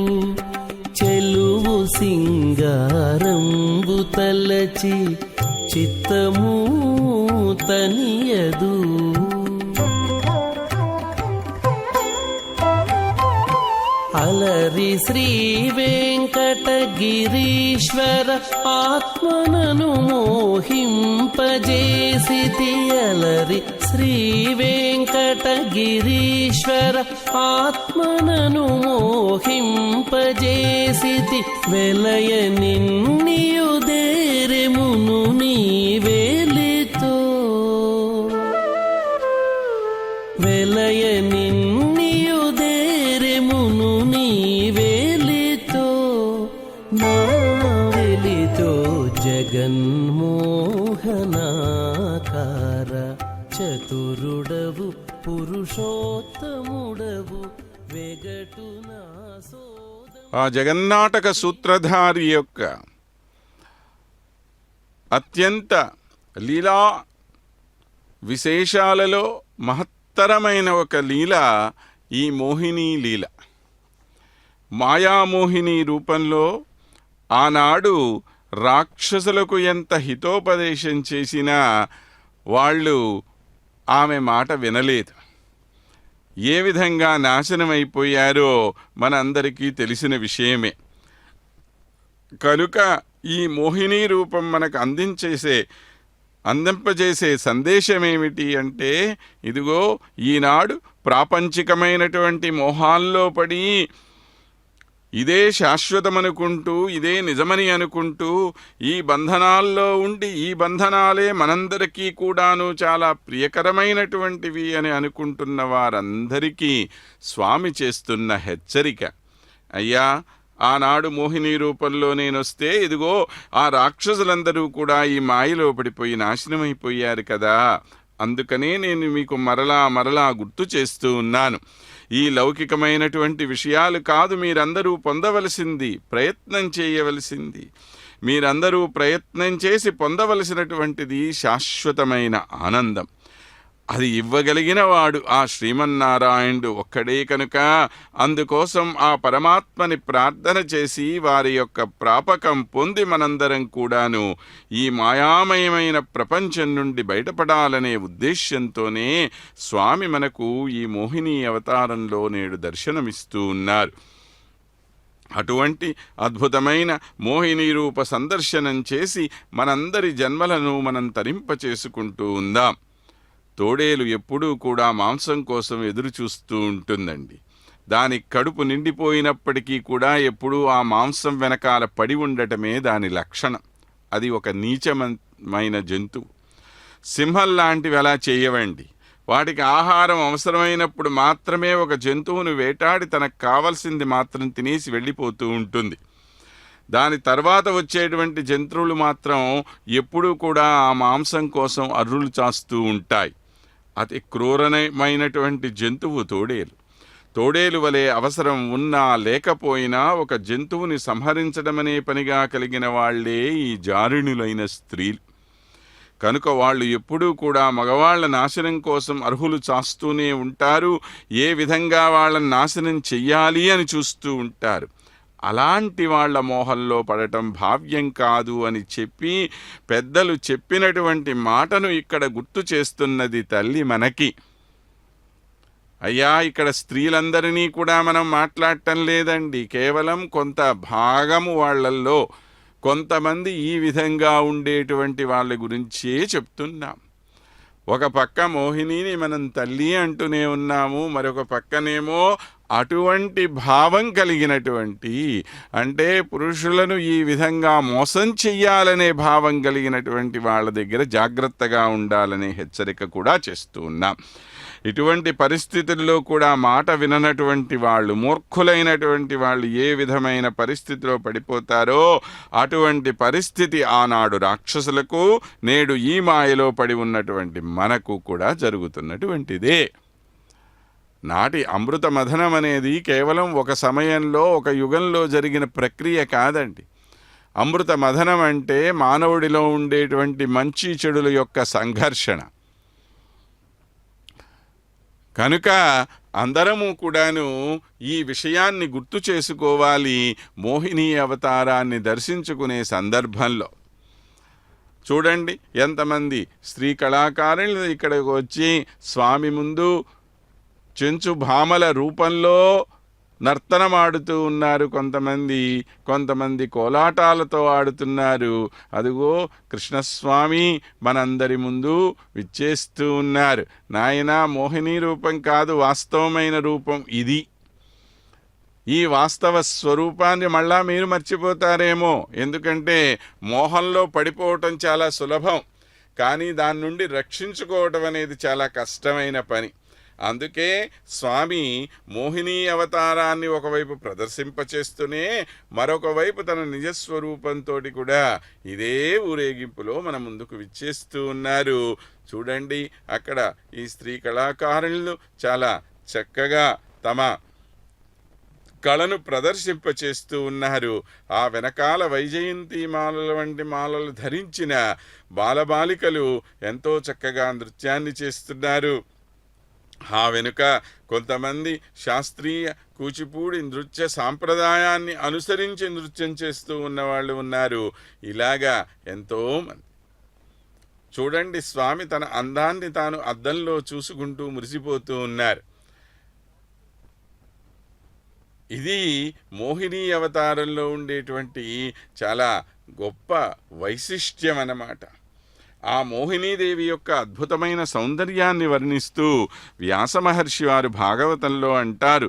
చెలువు సింగారంబు తలచి చిత్తము తనియదు. అలరి శ్రీ వెంకటగిరీశ్వర ఆత్మనను మోహింపజేసితి. అలరి శ్రీ వెంకటగిరీశ్వర ఆత్మనను మోహింపజేసితి. వెలయ నిన్నియుదేరెమును నీ వేలితో, వెలయ నిన్నియుదేరెమును నీ వేలితో, నా వెలితో జగన్మోహనాకార. చతురుడవు పురుషోత్తముడవు వెగటు నా సోద.
ఆ జగన్నాటక సూత్రధారి యొక్క అత్యంత లీలా విశేషాలలో మహత్తరమైన ఒక లీల ఈ మోహిని లీల. మాయామోహిని రూపంలో ఆనాడు రాక్షసులకు ఎంత హితోపదేశం చేసినా వాళ్ళు ఆమె మాట వినలేదు. ఏ విధంగా నాశనమైపోయారో మనందరికీ తెలిసిన విషయమే. కనుక ఈ మోహిని రూపం మనకు అందింపజేసే సందేశం ఏమిటి అంటే, ఇదిగో ఈనాడు ప్రాపంచికమైనటువంటి మోహాల్లో పడి ఇదే శాశ్వతమనుకుంటూ, ఇదే నిజమని అనుకుంటూ, ఈ బంధనాల్లో ఉండి ఈ బంధనాలే మనందరికీ కూడాను చాలా ప్రియకరమైనటువంటివి అని అనుకుంటున్న వారందరికీ స్వామి చేస్తున్న హెచ్చరిక. అయ్యా, ఆనాడు మోహిని రూపంలో నేనొస్తే ఇదిగో ఆ రాక్షసులందరూ కూడా ఈ మాయలో పడిపోయి నాశనమైపోయారు కదా, అందుకనే నేను మీకు మరలా గుర్తు చేస్తూ ఉన్నాను. ఈ లౌకికమైనటువంటి విషయాలు కాదు మీరందరూ పొందవలసింది, ప్రయత్నం చేయవలసింది. మీరందరూ ప్రయత్నం చేసి పొందవలసినటువంటిది శాశ్వతమైన ఆనందం. అది ఇవ్వగలిగిన వాడు ఆ శ్రీమన్నారాయణుడు ఒక్కడే కనుక అందుకోసం ఆ పరమాత్మని ప్రార్థన చేసి వారి యొక్క ప్రాపకం పొంది మనందరం కూడాను ఈ మాయామయమైన ప్రపంచం నుండి బయటపడాలనే ఉద్దేశ్యంతోనే స్వామి మనకు ఈ మోహిని అవతారంలో నేడు దర్శనమిస్తూ ఉన్నారు. అటువంటి అద్భుతమైన మోహిని రూప సందర్శనం చేసి మనందరి జన్మలను మనం తరింపచేసుకుంటూ ఉందాం. తోడేలు ఎప్పుడూ కూడా మాంసం కోసం ఎదురు చూస్తూ ఉంటుందండి. దాని కడుపు నిండిపోయినప్పటికీ కూడా ఎప్పుడూ ఆ మాంసం వెనకాల పడి ఉండటమే దాని లక్షణం. అది ఒక నీచమైన జంతువు. సింహం లాంటివి అలా చేయవండి. వాటికి ఆహారం అవసరమైనప్పుడు మాత్రమే ఒక జంతువును వేటాడి తనకు కావలసింది మాత్రం తినేసి వెళ్ళిపోతూ ఉంటుంది. దాని తర్వాత వచ్చేటువంటి జంతువులు మాత్రం ఎప్పుడూ కూడా ఆ మాంసం కోసం అర్రులు చాస్తూ ఉంటాయి. అతి క్రూరమైనటువంటి జంతువు తోడేలు. తోడేలు వలె అవసరం ఉన్నా లేకపోయినా ఒక జంతువుని సంహరించడమనే పనిగా కలిగిన వాళ్లే ఈ జారిణులైన స్త్రీలు. కనుక వాళ్ళు ఎప్పుడూ కూడా మగవాళ్ల నాశనం కోసం అర్హులు చాస్తూనే ఉంటారు. ఏ విధంగా వాళ్ళని నాశనం చెయ్యాలి అని చూస్తూ ఉంటారు. అలాంటి వాళ్ళ మోహంలో పడటం భావ్యం కాదు అని చెప్పి పెద్దలు చెప్పినటువంటి మాటను ఇక్కడ గుర్తు చేస్తున్నది తల్లి మనకి. అయ్యా, ఇక్కడ స్త్రీలందరినీ కూడా మనం మాట్లాడటం లేదండి, కేవలం కొంత భాగము వాళ్ళల్లో కొంతమంది ఈ విధంగా ఉండేటువంటి వాళ్ళ గురించే చెప్తున్నాం. ఒక పక్క మోహినిని మనం తల్లి అంటూనే ఉన్నాము, మరొక పక్కనేమో అటువంటి భావం కలిగినటువంటి, అంటే పురుషులను ఈ విధంగా మోసం చెయ్యాలనే భావం కలిగినటువంటి వాళ్ళ దగ్గర జాగ్రత్తగా ఉండాలనే హెచ్చరిక కూడా చేస్తూ ఉన్నాం. ఇటువంటి పరిస్థితుల్లో కూడా మాట విననటువంటి వాళ్ళు, మూర్ఖులైనటువంటి వాళ్ళు ఏ విధమైన పరిస్థితిలో పడిపోతారో అటువంటి పరిస్థితి ఆనాడు రాక్షసులకు, నేడు ఈ మాయలో పడి ఉన్నటువంటి మనకు కూడా జరుగుతున్నటువంటిదే. నాటి అమృత మథనం అనేది కేవలం ఒక సమయంలో, ఒక యుగంలో జరిగిన ప్రక్రియ కాదండి. అమృత మథనం అంటే మానవుడిలో ఉండేటువంటి మంచి చెడుల యొక్క సంఘర్షణ. కనుక అందరము కూడాను ఈ విషయాన్ని గుర్తు చేసుకోవాలి. మోహిని అవతారాన్ని దర్శించుకునే సందర్భంలో చూడండి, ఎంతమంది స్త్రీ కళాకారులు ఇక్కడికి వచ్చి స్వామి ముందు చెంచు భామల రూపంలో నర్తనమాడుతూ ఉన్నారు. కొంతమంది కోలాటాలతో ఆడుతున్నారు. అదిగో కృష్ణస్వామి మనందరి ముందు విచ్చేస్తూ ఉన్నారు. నాయనా, మోహిని రూపం కాదు, వాస్తవమైన రూపం ఇది. ఈ వాస్తవ స్వరూపాన్ని మళ్ళా మీరు మర్చిపోతారేమో, ఎందుకంటే మోహంలో పడిపోవటం చాలా సులభం, కానీ దాని నుండి రక్షించుకోవటం అనేది చాలా కష్టమైన పని. అందుకే స్వామి మోహిని అవతారాన్ని ఒకవైపు ప్రదర్శింపచేస్తూనే మరొక వైపు తన నిజస్వరూపంతో కూడా ఇదే ఊరేగింపులో మన ముందుకు విచ్చేస్తూ ఉన్నారు. చూడండి, అక్కడ ఈ స్త్రీ కళాకారులు చాలా చక్కగా తమ కళను ప్రదర్శింపచేస్తూ ఉన్నారు. ఆ వెనకాల వైజయంతి మాలల వంటి మాలలు ధరించిన బాలబాలికలు ఎంతో చక్కగా నృత్యాన్ని చేస్తున్నారు. ఆ వెనుక కొంతమంది శాస్త్రీయ కూచిపూడి నృత్య సాంప్రదాయాన్ని అనుసరించి నృత్యం చేస్తూ ఉన్నవాళ్ళు ఉన్నారు. ఇలాగా ఎంతోమంది. చూడండి, స్వామి తన అందాన్ని తాను అద్దంలో చూసుకుంటూ మురిసిపోతూ ఉన్నారు. ఇది మోహిని అవతారంలో ఉండేటువంటి చాలా గొప్ప వైశిష్ట్యం అన్నమాట. ఆ మోహినీదేవి యొక్క అద్భుతమైన సౌందర్యాన్ని వర్ణిస్తూ వ్యాస మహర్షి వారు భాగవతంలో అంటారు,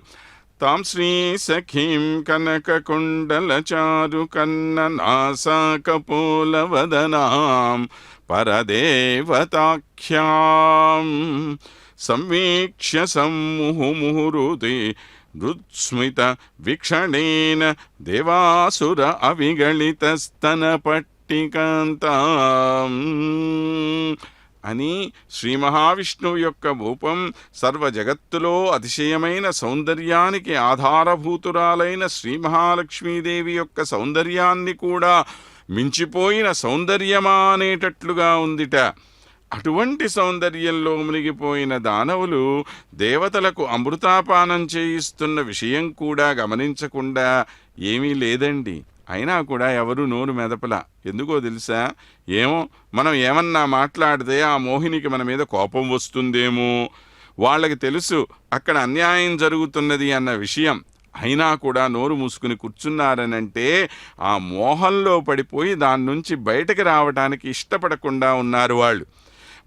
తాం శ్రీ సఖీం కనక కుండల చారు కన్న నాసాకపోలవదనాం పరదేవతాఖ్యాం సంవీక్ష్య సమ్ముహుముహురుదే నృత్స్మిత వీక్షణేన దేవాసుర అవిగళితస్తన పట్టికాంతాం అని శ్రీ మహావిష్ణువు యొక్క రూపం సర్వ జగత్తులో అతిశయమైన సౌందర్యానికి ఆధారభూతురాలైన శ్రీ మహాలక్ష్మీదేవి యొక్క సౌందర్యాన్ని కూడా మించిపోయిన సౌందర్యమా అనేటట్లుగా ఉందిట. అటువంటి సౌందర్యంలో మునిగిపోయిన దానవులు దేవతలకు అమృతాపానం చేయిస్తున్న విషయం కూడా గమనించకుండా ఏమీ లేదండి. అయినా కూడా ఎవరు నోరు మెదపలా. ఎందుకో తెలుసా? ఏమో, మనం ఏమన్నా మాట్లాడితే ఆ మోహినికి మన మీద కోపం వస్తుందేమో. వాళ్ళకి తెలుసు అక్కడ అన్యాయం జరుగుతున్నది అన్న విషయం. అయినా కూడా నోరు మూసుకుని కూర్చున్నారనంటే ఆ మోహంలో పడిపోయి దాని నుంచి బయటకు రావడానికి ఇష్టపడకుండా ఉన్నారు వాళ్ళు.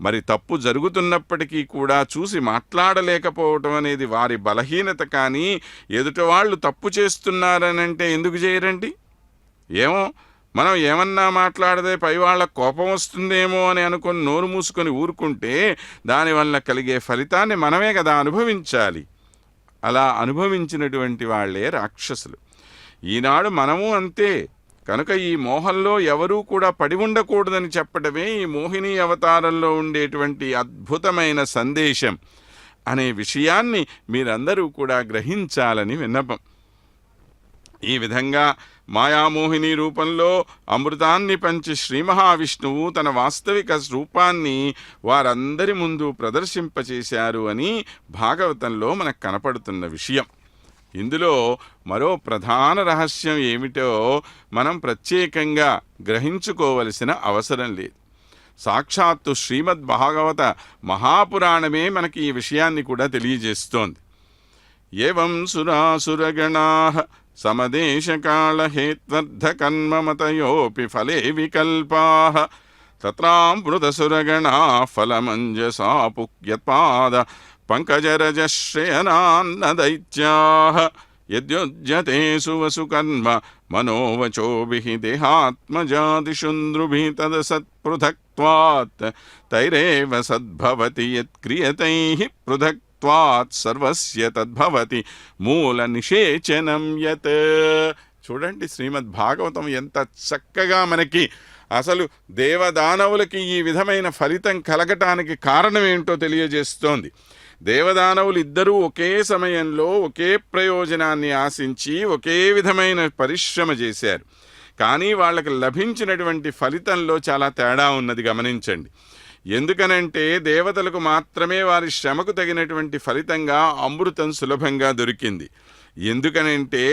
మరి తప్పు జరుగుతున్నప్పటికీ కూడా చూసి మాట్లాడలేకపోవటం అనేది వారి బలహీనత. కానీ ఎదుటివాళ్ళు తప్పు చేస్తున్నారనంటే ఎందుకు చేయరండి? ఏమో, మనం ఏమన్నా మాట్లాడితే పై వాళ్ళకు కోపం వస్తుందేమో అని అనుకొని నోరు మూసుకొని ఊరుకుంటే దానివల్ల కలిగే ఫలితాన్ని మనమే కదా అనుభవించాలి. అలా అనుభవించినటువంటి వాళ్ళే రాక్షసులు. ఈనాడు మనము అంతే. కనుక ఈ మోహంలో ఎవరూ కూడా పడి ఉండకూడదని చెప్పడమే ఈ మోహిని అవతారంలో ఉండేటువంటి అద్భుతమైన సందేశం అనే విషయాన్ని మీరందరూ కూడా గ్రహించాలని విన్నపం. ఈ విధంగా మాయామోహిని రూపంలో అమృతాన్ని పంచి శ్రీ మహావిష్ణువు తన వాస్తవిక రూపాన్ని వారందరి ముందు ప్రదర్శింపచేశారు అని భాగవతంలో మనకు కనపడుతున్న విషయం. ఇందులో మరో ప్రధాన రహస్యం ఏమిటో మనం ప్రత్యేకంగా గ్రహించుకోవలసిన అవసరం లేదు. సాక్షాత్తు శ్రీమద్ భాగవత మహాపురాణమే మనకి ఈ విషయాన్ని కూడా తెలియజేస్తోంది. ఏవం సురాసురగణాః సమదేశకాళహేత్వర్థకన్మమతయోపి ఫలే వికల్పాః తత్రామృతసురగణాః ఫలమంజసాపుక్యత్పాద పంకజరజశ్రయనాన్నదైత్యాః యద్యుజ్యతే సువసుకర్మ మనోవచోభిః దేహాత్మజాదిషుంద్రుభిః తదసత్పృథక్త్వాత్ తైరేవ సద్భవతి యత్క్రియతైః పృథక్త్వాత్ సర్వస్య తద్భవతి మూల నిషేచనం యత్. చూడండి, శ్రీమద్ భాగవతం ఎంత చక్కగా మనకి అసలు దేవదానవులకి ఈ విధమైన ఫలితం కలగటానికి కారణం ఏంటో తెలియజేస్తోంది. దేవదానవులు ఇద్దరూ ఒకే సమయంలో ఒకే ప్రయోజనాన్ని ఆశించి ఒకే విధమైన పరిశ్రమ చేశారు. కానీ వాళ్ళకి లభించినటువంటి ఫలితంలో చాలా తేడా ఉన్నది, గమనించండి. ఎందుకనంటే దేవతలకు మాత్రమే వారి శ్రమకు తగినటువంటి ఫలితంగా అమృతం సులభంగా దొరికింది. ఎందుకనంటే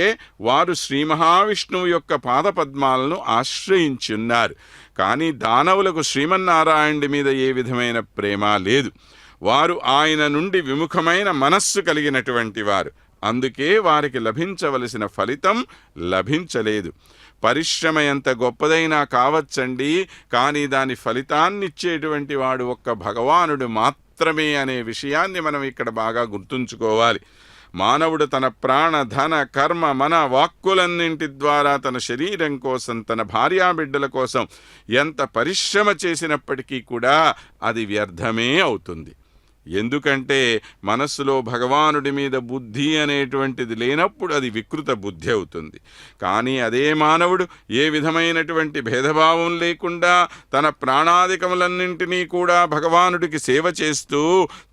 వారు శ్రీ మహావిష్ణువు యొక్క పాదపద్మాలను ఆశ్రయించున్నారు. కానీ దానవులకు శ్రీమన్నారాయణుడి మీద ఏ విధమైన ప్రేమ లేదు. వారు ఆయన నుండి విముఖమైన మనస్సు కలిగినటువంటి వారు. అందుకే వారికి లభించవలసిన ఫలితం లభించలేదు. పరిశ్రమ ఎంత గొప్పదైనా కావచ్చండి, కానీ దాని ఫలితాన్నిచ్చేటువంటి వాడు ఒక్క భగవానుడు మాత్రమే అనే విషయాన్ని మనం ఇక్కడ బాగా గుర్తుంచుకోవాలి. మానవుడు తన ప్రాణ, ధన, కర్మ, మన వాక్కులన్నింటి ద్వారా తన శరీరం కోసం, తన భార్యాబిడ్డల కోసం ఎంత పరిశ్రమ చేసినప్పటికీ కూడా అది వ్యర్థమే అవుతుంది. ఎందుకంటే మనస్సులో భగవానుడి మీద బుద్ధి అనేటువంటిది లేనప్పుడు అది వికృత బుద్ధి అవుతుంది. కానీ అదే మానవుడు ఏ విధమైనటువంటి భేదభావం లేకుండా తన ప్రాణాధికములన్నింటినీ కూడా భగవానుడికి సేవ చేస్తూ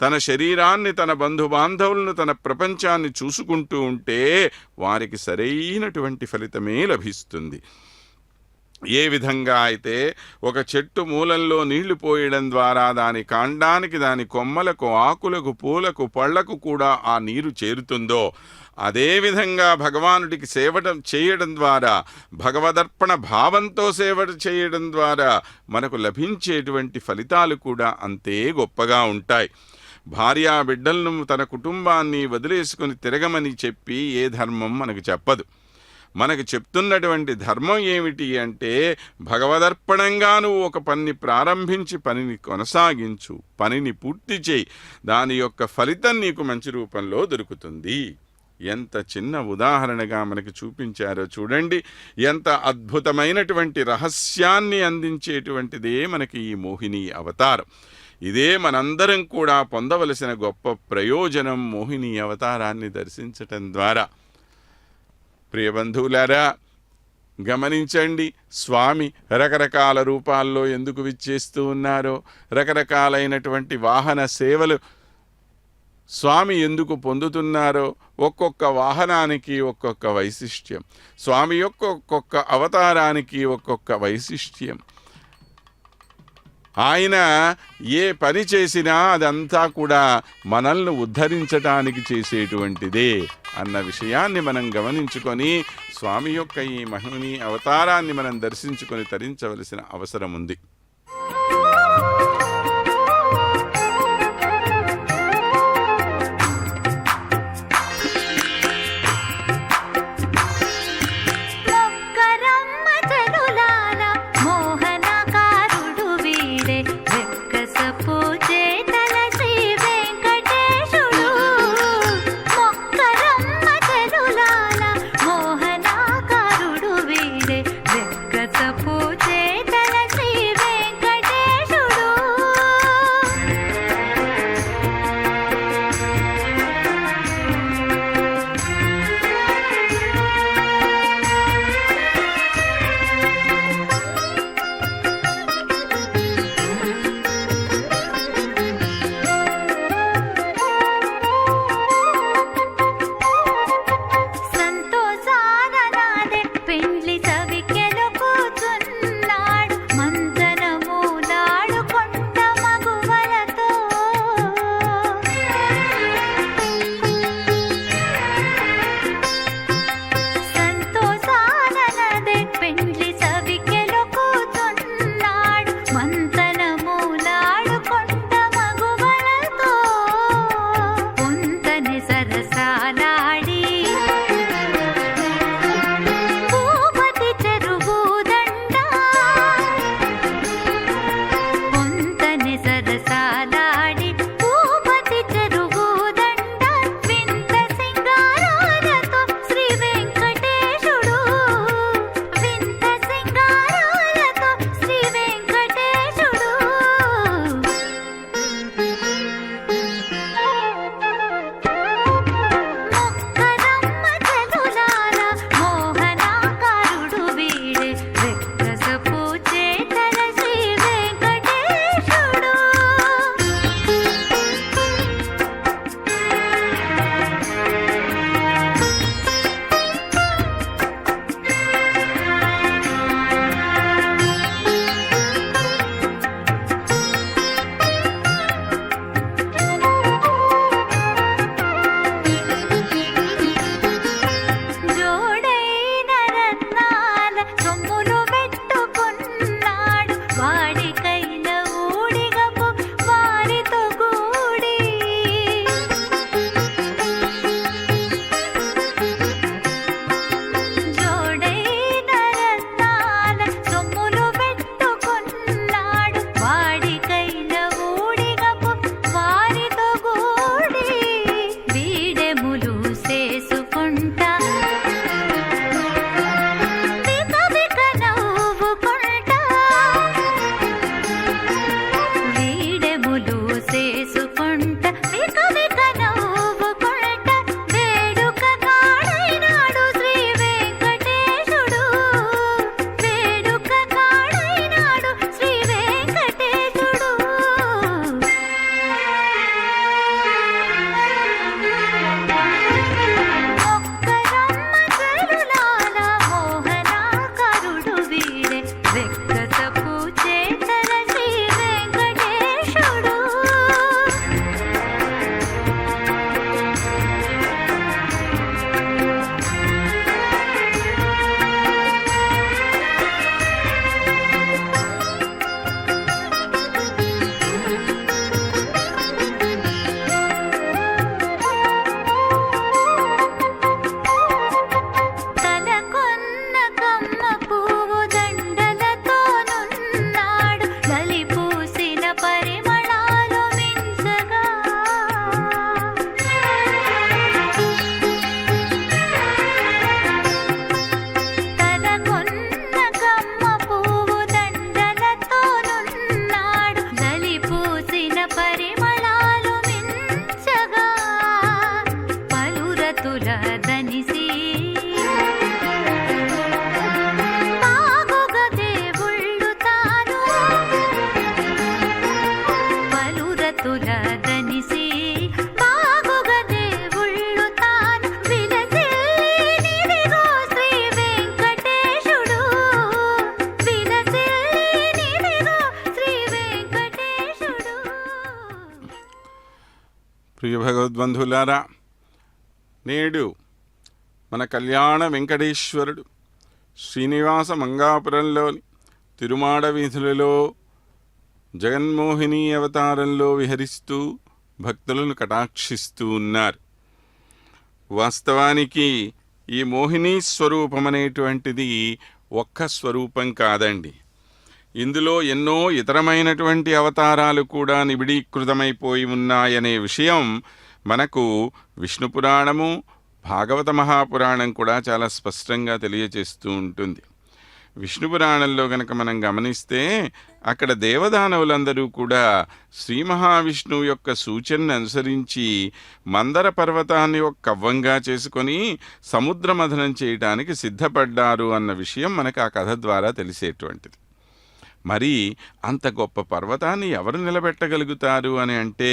తన శరీరాన్ని, తన బంధుబాంధవులను, తన ప్రపంచాన్ని చూసుకుంటూ ఉంటే వారికి సరైనటువంటి ఫలితమే లభిస్తుంది. ఏ విధంగా అయితే ఒక చెట్టు మూలంలో నీళ్లు పోయడం ద్వారా దాని కాండానికి, దాని కొమ్మలకు, ఆకులకు, పూలకు, పళ్లకు కూడా ఆ నీరు చేరుతుందో, అదేవిధంగా భగవానుడికి సేవ చేయడం ద్వారా, భగవదర్పణ భావంతో సేవ చేయడం ద్వారా మనకు లభించేటువంటి ఫలితాలు కూడా అంతే గొప్పగా ఉంటాయి. భార్యా బిడ్డలను, తన కుటుంబాన్ని వదిలేసుకుని తిరగమని చెప్పి ఏ ధర్మం మనకు చెప్పదు. మనకు చెప్తున్నటువంటి ధర్మం ఏమిటి అంటే, భగవదర్పణంగా నువ్వు ఒక పనిని ప్రారంభించి పనిని కొనసాగించు, పనిని పూర్తి చేయి, దాని యొక్క ఫలితం నీకు మంచి రూపంలో దొరుకుతుంది. ఎంత చిన్న ఉదాహరణగా మనకి చూపించారో చూడండి. ఎంత అద్భుతమైనటువంటి రహస్యాన్ని అందించేటువంటిదే మనకి ఈ మోహిని అవతారం. ఇదే మనందరం కూడా పొందవలసిన గొప్ప ప్రయోజనం, మోహిని అవతారాన్ని దర్శించటం ద్వారా. ప్రియబంధువులారా, గమనించండి, స్వామి రకరకాల రూపాల్లో ఎందుకు విచ్చేస్తూ ఉన్నారో, రకరకాలైనటువంటి వాహన సేవలు స్వామి ఎందుకు పొందుతున్నారో, ఒక్కొక్క వాహనానికి ఒక్కొక్క వైశిష్ట్యం, స్వామి యొక్క ఒక్కొక్క అవతారానికి ఒక్కొక్క వైశిష్ట్యం. ఆయన ఏ పని చేసినా అదంతా కూడా మనల్ని ఉద్ధరించడానికి చేసేటువంటిదే అన్న విషయాన్ని మనం గమనించుకొని స్వామి యొక్క ఈ మహిమని అవతారాన్ని మనం దర్శించుకొని తరించవలసిన అవసరం ఉంది.
పూజే తల శ్రీ
భగవద్బంధులారా, నేడు మన కళ్యాణ వెంకటేశ్వరుడు శ్రీనివాస మంగాపురంలోని తిరుమాడ వీధులలో జగన్మోహిని అవతారంలో విహరిస్తూ భక్తులను కటాక్షిస్తూ ఉన్నారు. వాస్తవానికి ఈ మోహిని స్వరూపం అనేటువంటిది ఒక్క స్వరూపం కాదండి. ఇందులో ఎన్నో ఇతరమైనటువంటి అవతారాలు కూడా నిబిడీకృతమైపోయి ఉన్నాయనే విషయం మనకు విష్ణు పురాణము, భాగవత మహాపురాణం కూడా చాలా స్పష్టంగా తెలియజేస్తూ ఉంటుంది. విష్ణు పురాణంలో గనక మనం గమనిస్తే అక్కడ దేవదానవులందరూ కూడా శ్రీ మహావిష్ణువు యొక్క సూచనను అనుసరించి మందర పర్వతాన్ని ఒక కవ్వంగా చేసుకొని సముద్ర మథనం చేయడానికి సిద్ధపడ్డారు అన్న విషయం మనకు ఆ కథ ద్వారా తెలిసేటువంటిది. మరి అంత గొప్ప పర్వతాన్ని ఎవరు నిలబెట్టగలుగుతారు అని అంటే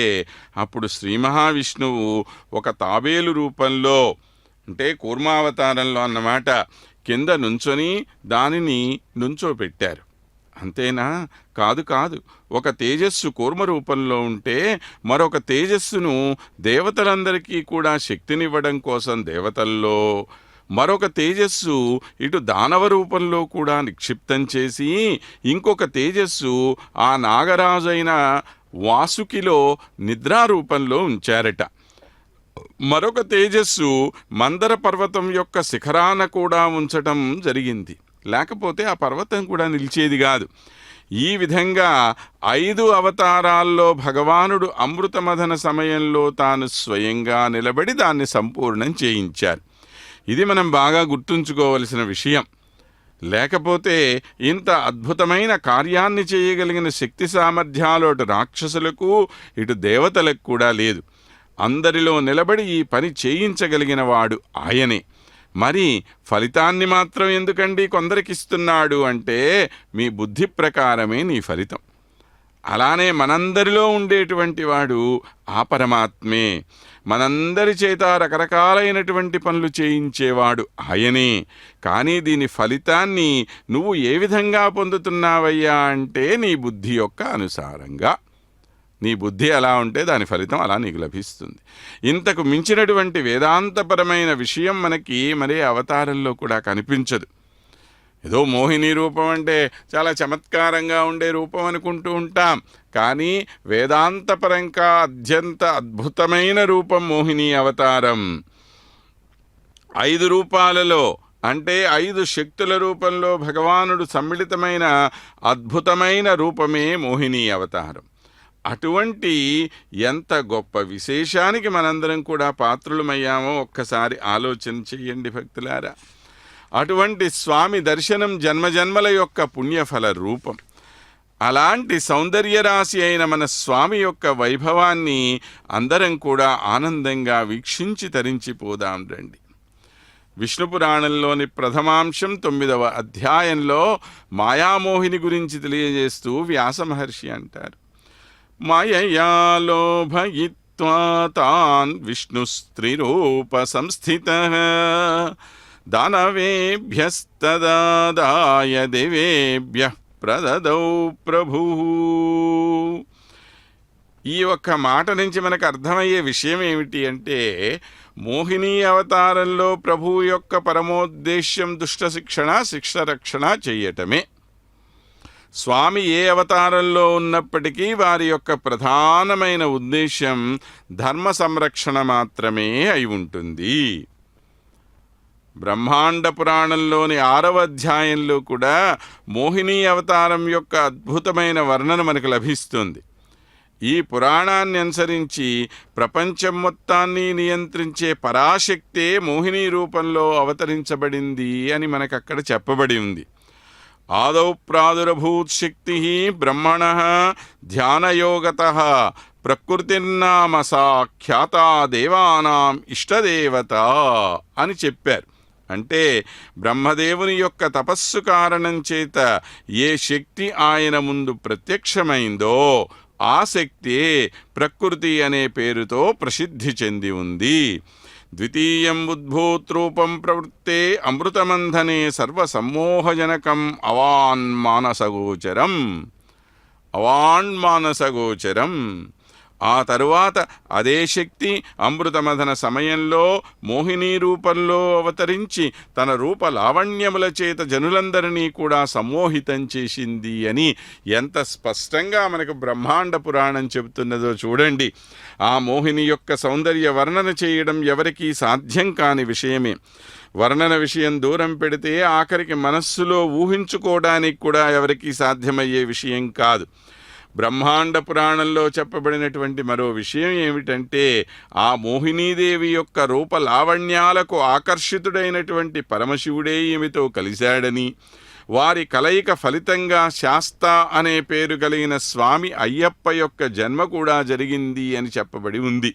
అప్పుడు శ్రీ మహావిష్ణువు ఒక తాబేలు రూపంలో, అంటే కూర్మావతారంలో అన్నమాట, కింద నుంచొని దానిని నుంచోపెట్టారు. అంతేనా? కాదు. ఒక తేజస్సు కూర్మ రూపంలో ఉంటే మరొక తేజస్సును దేవతలందరికీ కూడా శక్తినివ్వడం కోసం దేవతల్లో, మరొక తేజస్సు ఇటు దానవ రూపంలో కూడా నిక్షిప్తం చేసి ఇంకొక తేజస్సు ఆ నాగరాజైన వాసుకిలో నిద్రారూపంలో ఉంచారట. మరొక తేజస్సు మందర పర్వతం యొక్క శిఖరాన కూడా ఉంచటం జరిగింది. లేకపోతే ఆ పర్వతం కూడా నిలిచేది కాదు. ఈ విధంగా 5 అవతారాల్లో భగవానుడు అమృతమథన సమయంలో తాను స్వయంగా నిలబడి దాన్ని సంపూర్ణం చేయించారు. ఇది మనం బాగా గుర్తుంచుకోవలసిన విషయం. లేకపోతే ఇంత అద్భుతమైన కార్యాన్ని చేయగలిగిన శక్తి సామర్థ్యాలు అటు రాక్షసులకు ఇటు దేవతలకు కూడా లేదు. అందరిలో నిలబడి ఈ పని చేయించగలిగిన వాడు ఆయనే. మరి ఫలితాన్ని మాత్రం ఎందుకండి కొందరికిస్తున్నాడు అంటే మీ బుద్ధి ప్రకారమే నీ ఫలితం. అలానే మనందరిలో ఉండేటువంటి వాడు ఆ పరమాత్మే. మనందరి చేత రకరకాలైనటువంటి పనులు చేయించేవాడు ఆయనే. కానీ దీని ఫలితాన్ని నువ్వు ఏ విధంగా పొందుతున్నావయ్యా అంటే నీ బుద్ధి యొక్క అనుసారంగా. నీ బుద్ధి ఎలా ఉంటే దాని ఫలితం అలా నీకు లభిస్తుంది. ఇంతకు మించినటువంటి వేదాంతపరమైన విషయం మనకి మరే అవతారంలో కూడా కనిపించదు. ఏదో మోహిని రూపం అంటే చాలా చమత్కారంగా ఉండే రూపం అనుకుంటూ ఉంటాం. కానీ వేదాంతపరంగా అత్యంత అద్భుతమైన రూపం మోహిని అవతారం. 5 రూపాలలో, అంటే 5 శక్తుల రూపంలో భగవానుడు సమ్మిళితమైన అద్భుతమైన రూపమే మోహిని అవతారం. అటువంటి ఎంత గొప్ప విశేషానికి మనందరం కూడా పాత్రులమయ్యామో ఒక్కసారి ఆలోచన చెయ్యండి భక్తులారా. అటువంటి స్వామి దర్శనం జన్మజన్మల యొక్క పుణ్యఫల రూపం. అలాంటి సౌందర్యరాశి అయిన మన స్వామి యొక్క వైభవాన్ని అందరం కూడా ఆనందంగా వీక్షించి తరించిపోదాం రండి. విష్ణు పురాణంలోని ప్రథమాంశం 9వ అధ్యాయంలో మాయామోహిని గురించి తెలియజేస్తూ వ్యాస మహర్షి అంటారు, మాయయా లోభయిత్వా తాన్ విష్ణుస్త్రీరూప సంస్థితః దానవేభ్యస్తదాదాయ దేవేభ్యః ప్రదదౌ ప్రభుః. ఈ ఒక్క మాట నుంచి మనకు అర్థమయ్యే విషయం ఏమిటి అంటే, మోహిని అవతారంలో ప్రభువు యొక్క పరమోద్దేశ్యం దుష్ట శిక్షణ, శిక్ష రక్షణ చెయ్యటమే. స్వామి ఏ అవతారంలో ఉన్నప్పటికీ వారి యొక్క ప్రధానమైన ఉద్దేశ్యం ధర్మ సంరక్షణ మాత్రమే అయి ఉంటుంది. బ్రహ్మాండ పురాణంలోని 6వ అధ్యాయంలో కూడా మోహిని అవతారం యొక్క అద్భుతమైన వర్ణన మనకు లభిస్తుంది. ఈ పురాణాన్ని అనుసరించి ప్రపంచం మొత్తాన్ని నియంత్రించే పరాశక్తే మోహిని రూపంలో అవతరించబడింది అని మనకు అక్కడ చెప్పబడి ఉంది. ఆదౌ ప్రాదురభూత్ శక్తి బ్రహ్మణః ధ్యానయోగతః ప్రకృతిర్నామ సా ఖ్యాతా దేవానాం ఇష్టదేవత అని చెప్పారు. అంటే బ్రహ్మదేవుని యొక్క తపస్సు కారణం చేత ఏ శక్తి ఆయన ముందు ప్రత్యక్షమైందో ఆ శక్తి ప్రకృతి అనే పేరుతో ప్రసిద్ధి చెంది ఉంది. ద్వితీయం ఉద్భూతరూపం ప్రవృత్తే అమృతమంధనే సర్వసమ్మోహజనకం అవాన్మానసగోచరం. ఆ తరువాత అదే శక్తి అమృతమథన సమయంలో మోహిని రూపంలో అవతరించి తన రూప లావణ్యముల చేత జనులందరినీ కూడా సమ్మోహితం చేసింది అని ఎంత స్పష్టంగా మనకు బ్రహ్మాండ పురాణం చెబుతున్నదో చూడండి. ఆ మోహిని యొక్క సౌందర్య వర్ణన చేయడం ఎవరికీ సాధ్యం కాని విషయమే. వర్ణన విషయం దూరం పెడితే ఆఖరికి మనస్సులో ఊహించుకోవడానికి కూడా ఎవరికీ సాధ్యమయ్యే విషయం కాదు. బ్రహ్మాండ పురాణంలో చెప్పబడినటువంటి మరో విషయం ఏమిటంటే, ఆ మోహినీదేవి యొక్క రూప లావణ్యాలకు ఆకర్షితుడైనటువంటి పరమశివుడే ఈమెతో కలిశాడని, వారి కలయిక ఫలితంగా శాస్త అనే పేరు కలిగిన స్వామి అయ్యప్ప యొక్క జన్మ కూడా జరిగింది అని చెప్పబడి ఉంది.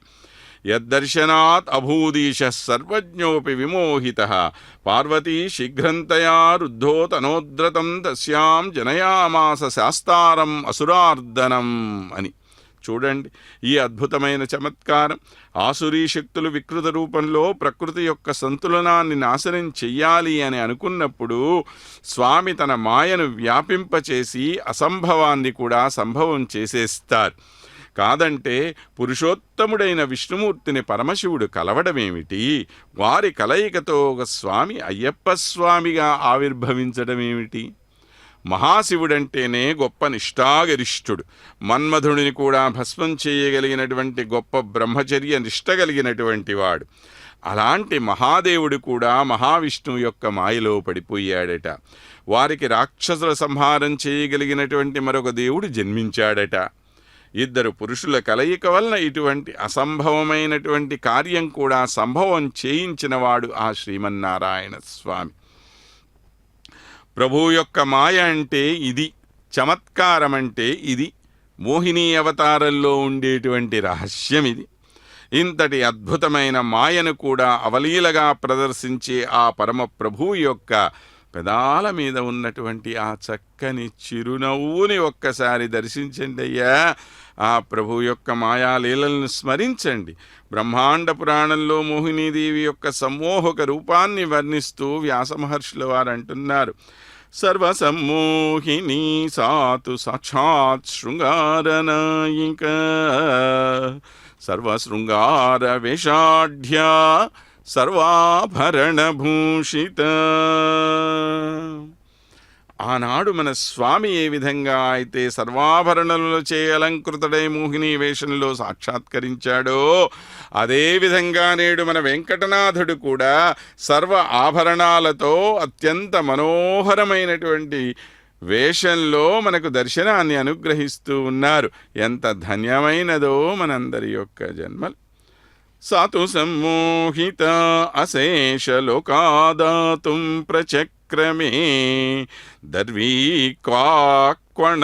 యద్దర్శనాత్ అభూదీశ సర్వజ్ఞోపి విమోహితః పార్వతీ శీఘ్రంతయా రుద్ధో తనోద్రతం తస్యాం జనయామాస శాస్తారం అసురార్దనం అని. చూడండి ఈ అద్భుతమైన చమత్కారం. ఆసురీ శక్తులు వికృత రూపంలో ప్రకృతి యొక్క సంతులనాన్ని నాశనం చెయ్యాలి అని అనుకున్నప్పుడు స్వామి తన మాయను వ్యాపింపచేసి అసంభవాన్ని కూడా సంభవం చేసేస్తారు. కాదంటే పురుషోత్తముడైన విష్ణుమూర్తిని పరమశివుడు కలవడమేమిటి, వారి కలయికతో ఒక స్వామి అయ్యప్ప స్వామిగా ఆవిర్భవించడమేమిటి? మహాశివుడంటేనే గొప్ప నిష్ఠాగరిష్ఠుడు, మన్మధుడిని కూడా భస్మం చేయగలిగినటువంటి గొప్ప బ్రహ్మచర్య నిష్ఠ కలిగినటువంటి వాడు. అలాంటి మహాదేవుడు కూడా మహావిష్ణువు యొక్క మాయలో పడిపోయాడట. వారికి రాక్షసుల సంహారం చేయగలిగినటువంటి మరొక దేవుడు జన్మించాడట. ఇద్దరు పురుషుల కలయిక వలన ఇటువంటి అసంభవమైనటువంటి కార్యం కూడా సంభవం చేయించినవాడు ఆ శ్రీమన్నారాయణ స్వామి. ప్రభు యొక్క మాయ అంటే ఇది, చమత్కారం అంటే ఇది, మోహిని అవతారంలో ఉండేటువంటి రహస్యం ఇది. ఇంతటి అద్భుతమైన మాయను కూడా అవలీలగా ప్రదర్శించే ఆ పరమ ప్రభువు యొక్క పెదాల మీద ఉన్నటువంటి ఆ చక్కని చిరునవ్వుని ఒక్కసారి దర్శించండి అయ్యా. ఆ ప్రభు యొక్క మాయాలీలలను స్మరించండి. బ్రహ్మాండ పురాణంలో మోహినీదేవి యొక్క సమ్మోహక రూపాన్ని వర్ణిస్తూ వ్యాసమహర్షుల వారు అంటున్నారు, సర్వసమ్మోహిని సాతు సాక్షాత్ శృంగారనాయిక సర్వశృంగార వేషాఢ్యా సర్వాభరణభూషిత. ఆనాడు మన స్వామి ఏ విధంగా అయితే సర్వాభరణలచే అలంకృతుడై మోహిని వేషంలో సాక్షాత్కరించాడో, అదేవిధంగా నేడు మన వెంకటనాథుడు కూడా సర్వ ఆభరణాలతో అత్యంత మనోహరమైనటువంటి వేషంలో మనకు దర్శనాన్ని అనుగ్రహిస్తూ ఉన్నారు. ఎంత ధన్యమైనదో మనందరి యొక్క జన్మలు. సాతు సమ్మోహిత అశేషలోకాదాతుం ప్రచక్రమే దర్వీ క్వాక్వణన్మంగళ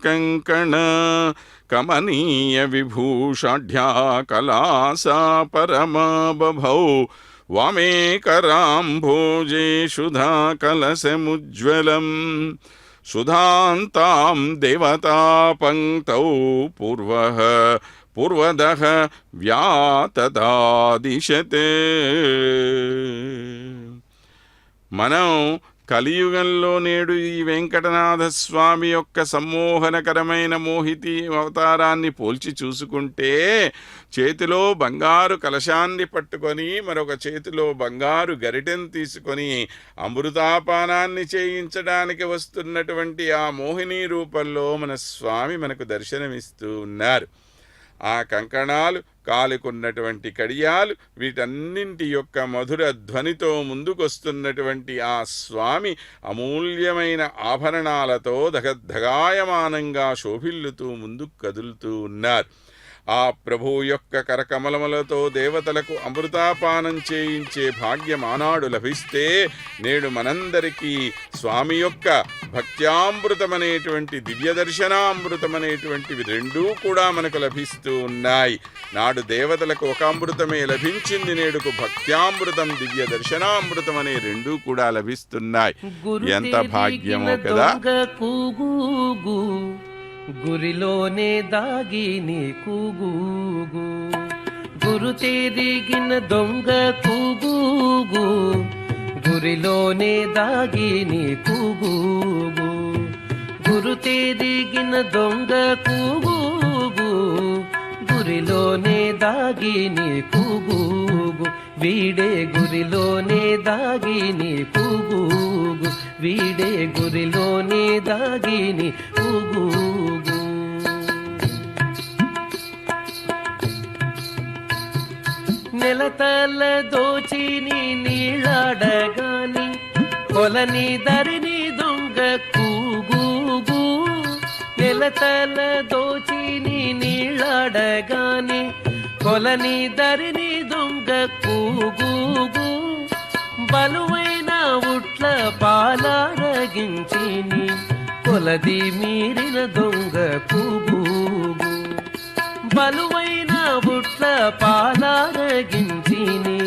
కంకణ కమనీయ విభూషాఢ్యా కలాసా పరమా బభౌ వామే కరాంభోజే సుధా కలశముజ్వలం సుధాంతాం దేవతా పంక్తౌ పూర్వదః వ్యాతదాదిశతే. మనం కలియుగంలో నేడు ఈ వెంకటనాథ స్వామి యొక్క సమ్మోహనకరమైన మోహితి అవతారాన్ని పోల్చి చూసుకుంటే, చేతిలో బంగారు కలశాన్ని పట్టుకొని మరొక చేతిలో బంగారు గరిటెను తీసుకొని అమృతాపానాన్ని చేయించడానికి వస్తున్నటువంటి ఆ మోహిని రూపంలో మన స్వామి మనకు దర్శనమిస్తూ ఉన్నారు. ఆ కంకణాలు, కాలుకున్నటువంటి కడియాలు, వీటన్నింటి యొక్క మధుర ధ్వనితో ముందుకొస్తున్నటువంటి ఆ స్వామి అమూల్యమైన ఆభరణాలతో ధగధగాయమానంగా శోభిల్లుతూ ముందుకు కదులుతూ ఉన్నారు. ఆ ప్రభువు యొక్క కరకమలములతో దేవతలకు అమృతాపానం చేయించే భాగ్యం ఆనాడు లభిస్తే, నేడు మనందరికీ స్వామి యొక్క భక్త్యామృతమనేటువంటి దివ్య దర్శనామృతమనేటువంటివి రెండూ కూడా మనకు లభిస్తూ ఉన్నాయి. నాడు దేవతలకు ఒక అమృతమే లభించింది, నేడుకు భక్త్యామృతం దివ్య దర్శనామృతం అనే రెండూ కూడా లభిస్తున్నాయి. ఎంత భాగ్యమో కదా.
గురిలోనే దాగి నీ కూగూగు, గురు తెరిగిన దొంగ కూగూగు, గురిలోనే దాగి నీ కూగూగు, గురు తెరిగిన దొంగ కూగూగు, గురిలోనే దాగి నీకు గూగు వీడే గురిలోనే దాగి నీకు గూగు వీడే గురిలోనే దాగి నీకు గూగు నెలతల దోచి నీ నీళ్ళాడగాని కొలని దరిని దొంగ కూగూగు నెలతల దోచి నీ నీళ్ళాడగాని కొలని దరిని దొంగ కూగూగు బలువైన ఉట్ల పాలారగించి నీ కొలది మీరిన దొంగ కూగూగు బలువైన బుట్ల పాలారగించిని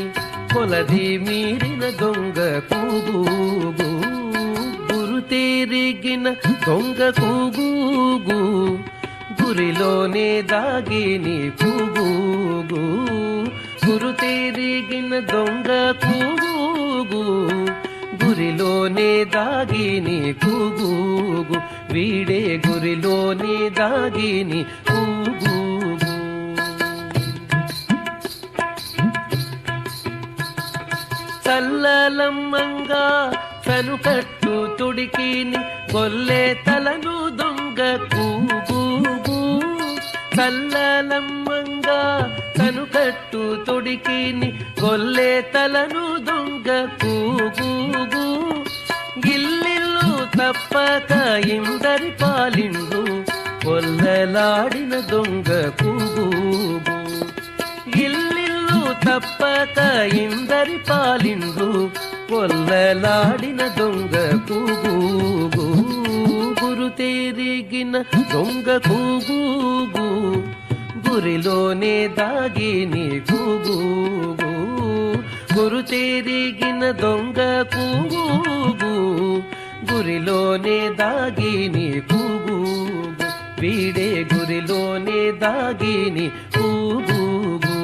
కొలది మీరిన దొంగ కూగూగు గురు తేరిగిన దొంగ కూగూగు గురిలోనే దాగి నీ కూగూగు గురు తేరిగిన దొంగ కూగూగు గురిలోనే దాగి నీ కూగూగు వీడే గురిలోనే దాగి నీ కూగూగు చల్లలమ్మంగా కనుకట్టు తుడికిని గొల్లే తలను దొంగ కూగూగు చల్లలమ్మంగా కనుకట్టు తుడికిని గొల్లే తలను దొంగ కూగూగు గిల్లిల్లు తప్పక ఇందరి పాలిండు కొల్లలాడిన దొంగ కూగూగు గిల్లిల్లు తప్పక ఇందరి పాలిండు కొల్లలాడిన దొంగ కూగూగు గురు తేరిగిన దొంగ కూగూగు గురిలోనే దాగి నీ కూగూగు గురు తేరిగిన దొంగ కూగూగు గురిలోనే దాగి నీ కూగూగు వీడే గురిలోనే దాగి నీ కూగూగు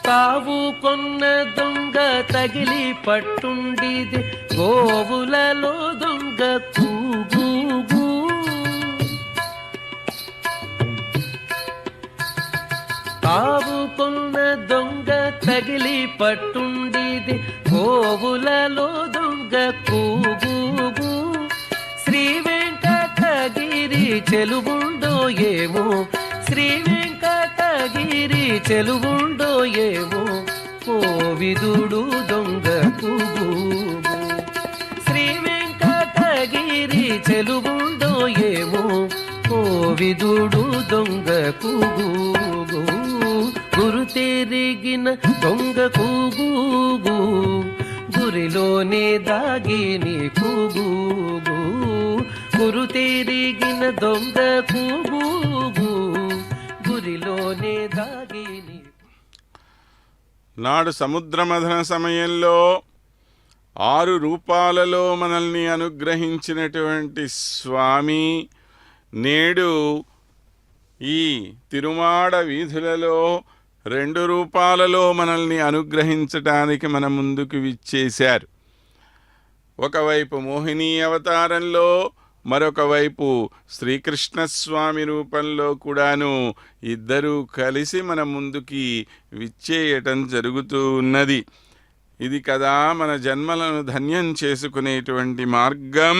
తావు కొన్న దొంగ తగిలి పట్టుండిది గోవులలో దొంగ కూగూగు తావు కొన్న దొంగ తగిలి పట్టుండిది గోవులలో దొంగ కూగూగు శ్రీ వెంకటగిరి చెలువుండో ఏమో శ్రీ వెంకటగిరి చెలువుండో ఏమో కోవిదుడు దొంగ కూగూగు శ్రీ వెంకటగిరి చెలువుండో ఏమో కోవిదుడు దొంగ కూగూగు గురు తేరిగిన దొంగ కూగూగు గురిలోనే దాగి నీ కూగూగు గురు తేరిగిన దొంగ కూగూగు గురిలోనే దాగి నీ
నాడు సముద్రమథన సమయంలో 6 రూపాలలో మనల్ని అనుగ్రహించినటువంటి స్వామి నేడు ఈ తిరుమాడ వీధులలో 2 రూపాలలో మనల్ని అనుగ్రహించటానికి మన ముందుకు విచ్చేశారు. ఒకవైపు మోహిని అవతారంలో, మరొక వైపు శ్రీకృష్ణస్వామి రూపంలో కూడాను ఇద్దరూ కలిసి మన ముందుకి విచ్చేయటం జరుగుతూ ఉన్నది. ఇది కదా మన జన్మలను ధన్యం చేసుకునేటువంటి మార్గం.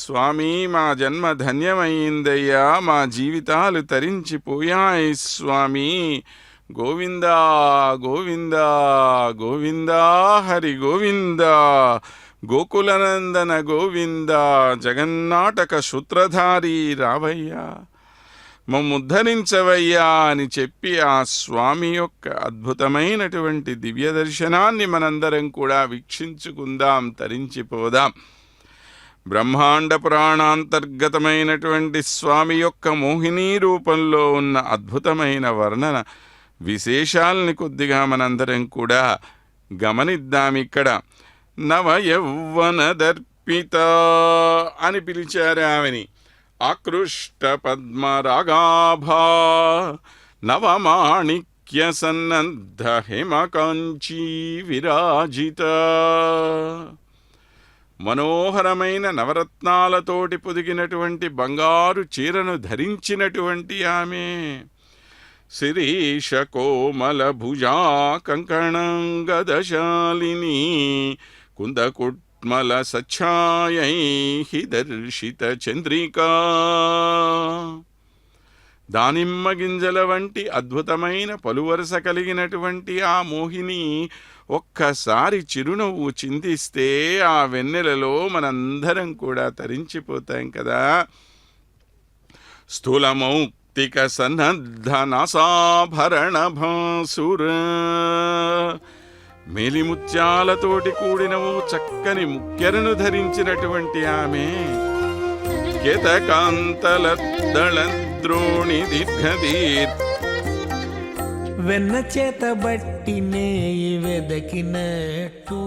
స్వామి, మా జన్మ ధన్యమైందయ్యా, మా జీవితాలు తరించిపోయాయి స్వామి. గోవిందా గోవిందా గోవిందా హరి గోవిందా, గోకులనందన గోవిందా, జగన్నాటక సూత్రధారి రావయ్యా, మమ్ముద్ధరించవయ్యా అని చెప్పి ఆ స్వామి యొక్క అద్భుతమైనటువంటి దివ్య దర్శనాన్ని మనందరం కూడా వీక్షించుకుందాం, తరించిపోదాం. బ్రహ్మాండ పురాణాంతర్గతమైనటువంటి స్వామి యొక్క మోహినీ రూపంలో ఉన్న అద్భుతమైన వర్ణన విశేషాలని కొద్దిగా మనందరం కూడా గమనిద్దాం. ఇక్కడ నవయౌవన దర్పిత అని పిలిచారు ఆమెని. ఆకృష్ట పద్మరాగాభా నవమాణిక్య సన్నద్ధ హిమకాంచీ విరాజిత. మనోహరమైన నవరత్నాలతోటి పొదిగినటువంటి బంగారు చీరను ధరించినటువంటి ఆమె శిరీష కోమల భుజా కంకణంగదశాలిని కుందకుట్మల సచ్ఛాయై దర్శిత చంద్రికా. దానిమ్మ గింజల వంటి అద్భుతమైన పలువరస కలిగినటువంటి ఆ మోహిని ఒక్కసారి చిరునవ్వు చిందిస్తే ఆ వెన్నెలలో మనందరం కూడా తరించిపోతాం కదా. స్థూలమౌక్తిక సన్నద్ధ నాసాభరణ భాసుర మేలిముత్యాలతోటి కూడిన ఓ చక్కని ముక్కెరను ధరించినటువంటి ఆమె కేతకాంతలద్దళ ద్రోణి దీర్ఘదీర్
వెన్న చేత బట్టి నేయి వెదకినట్టు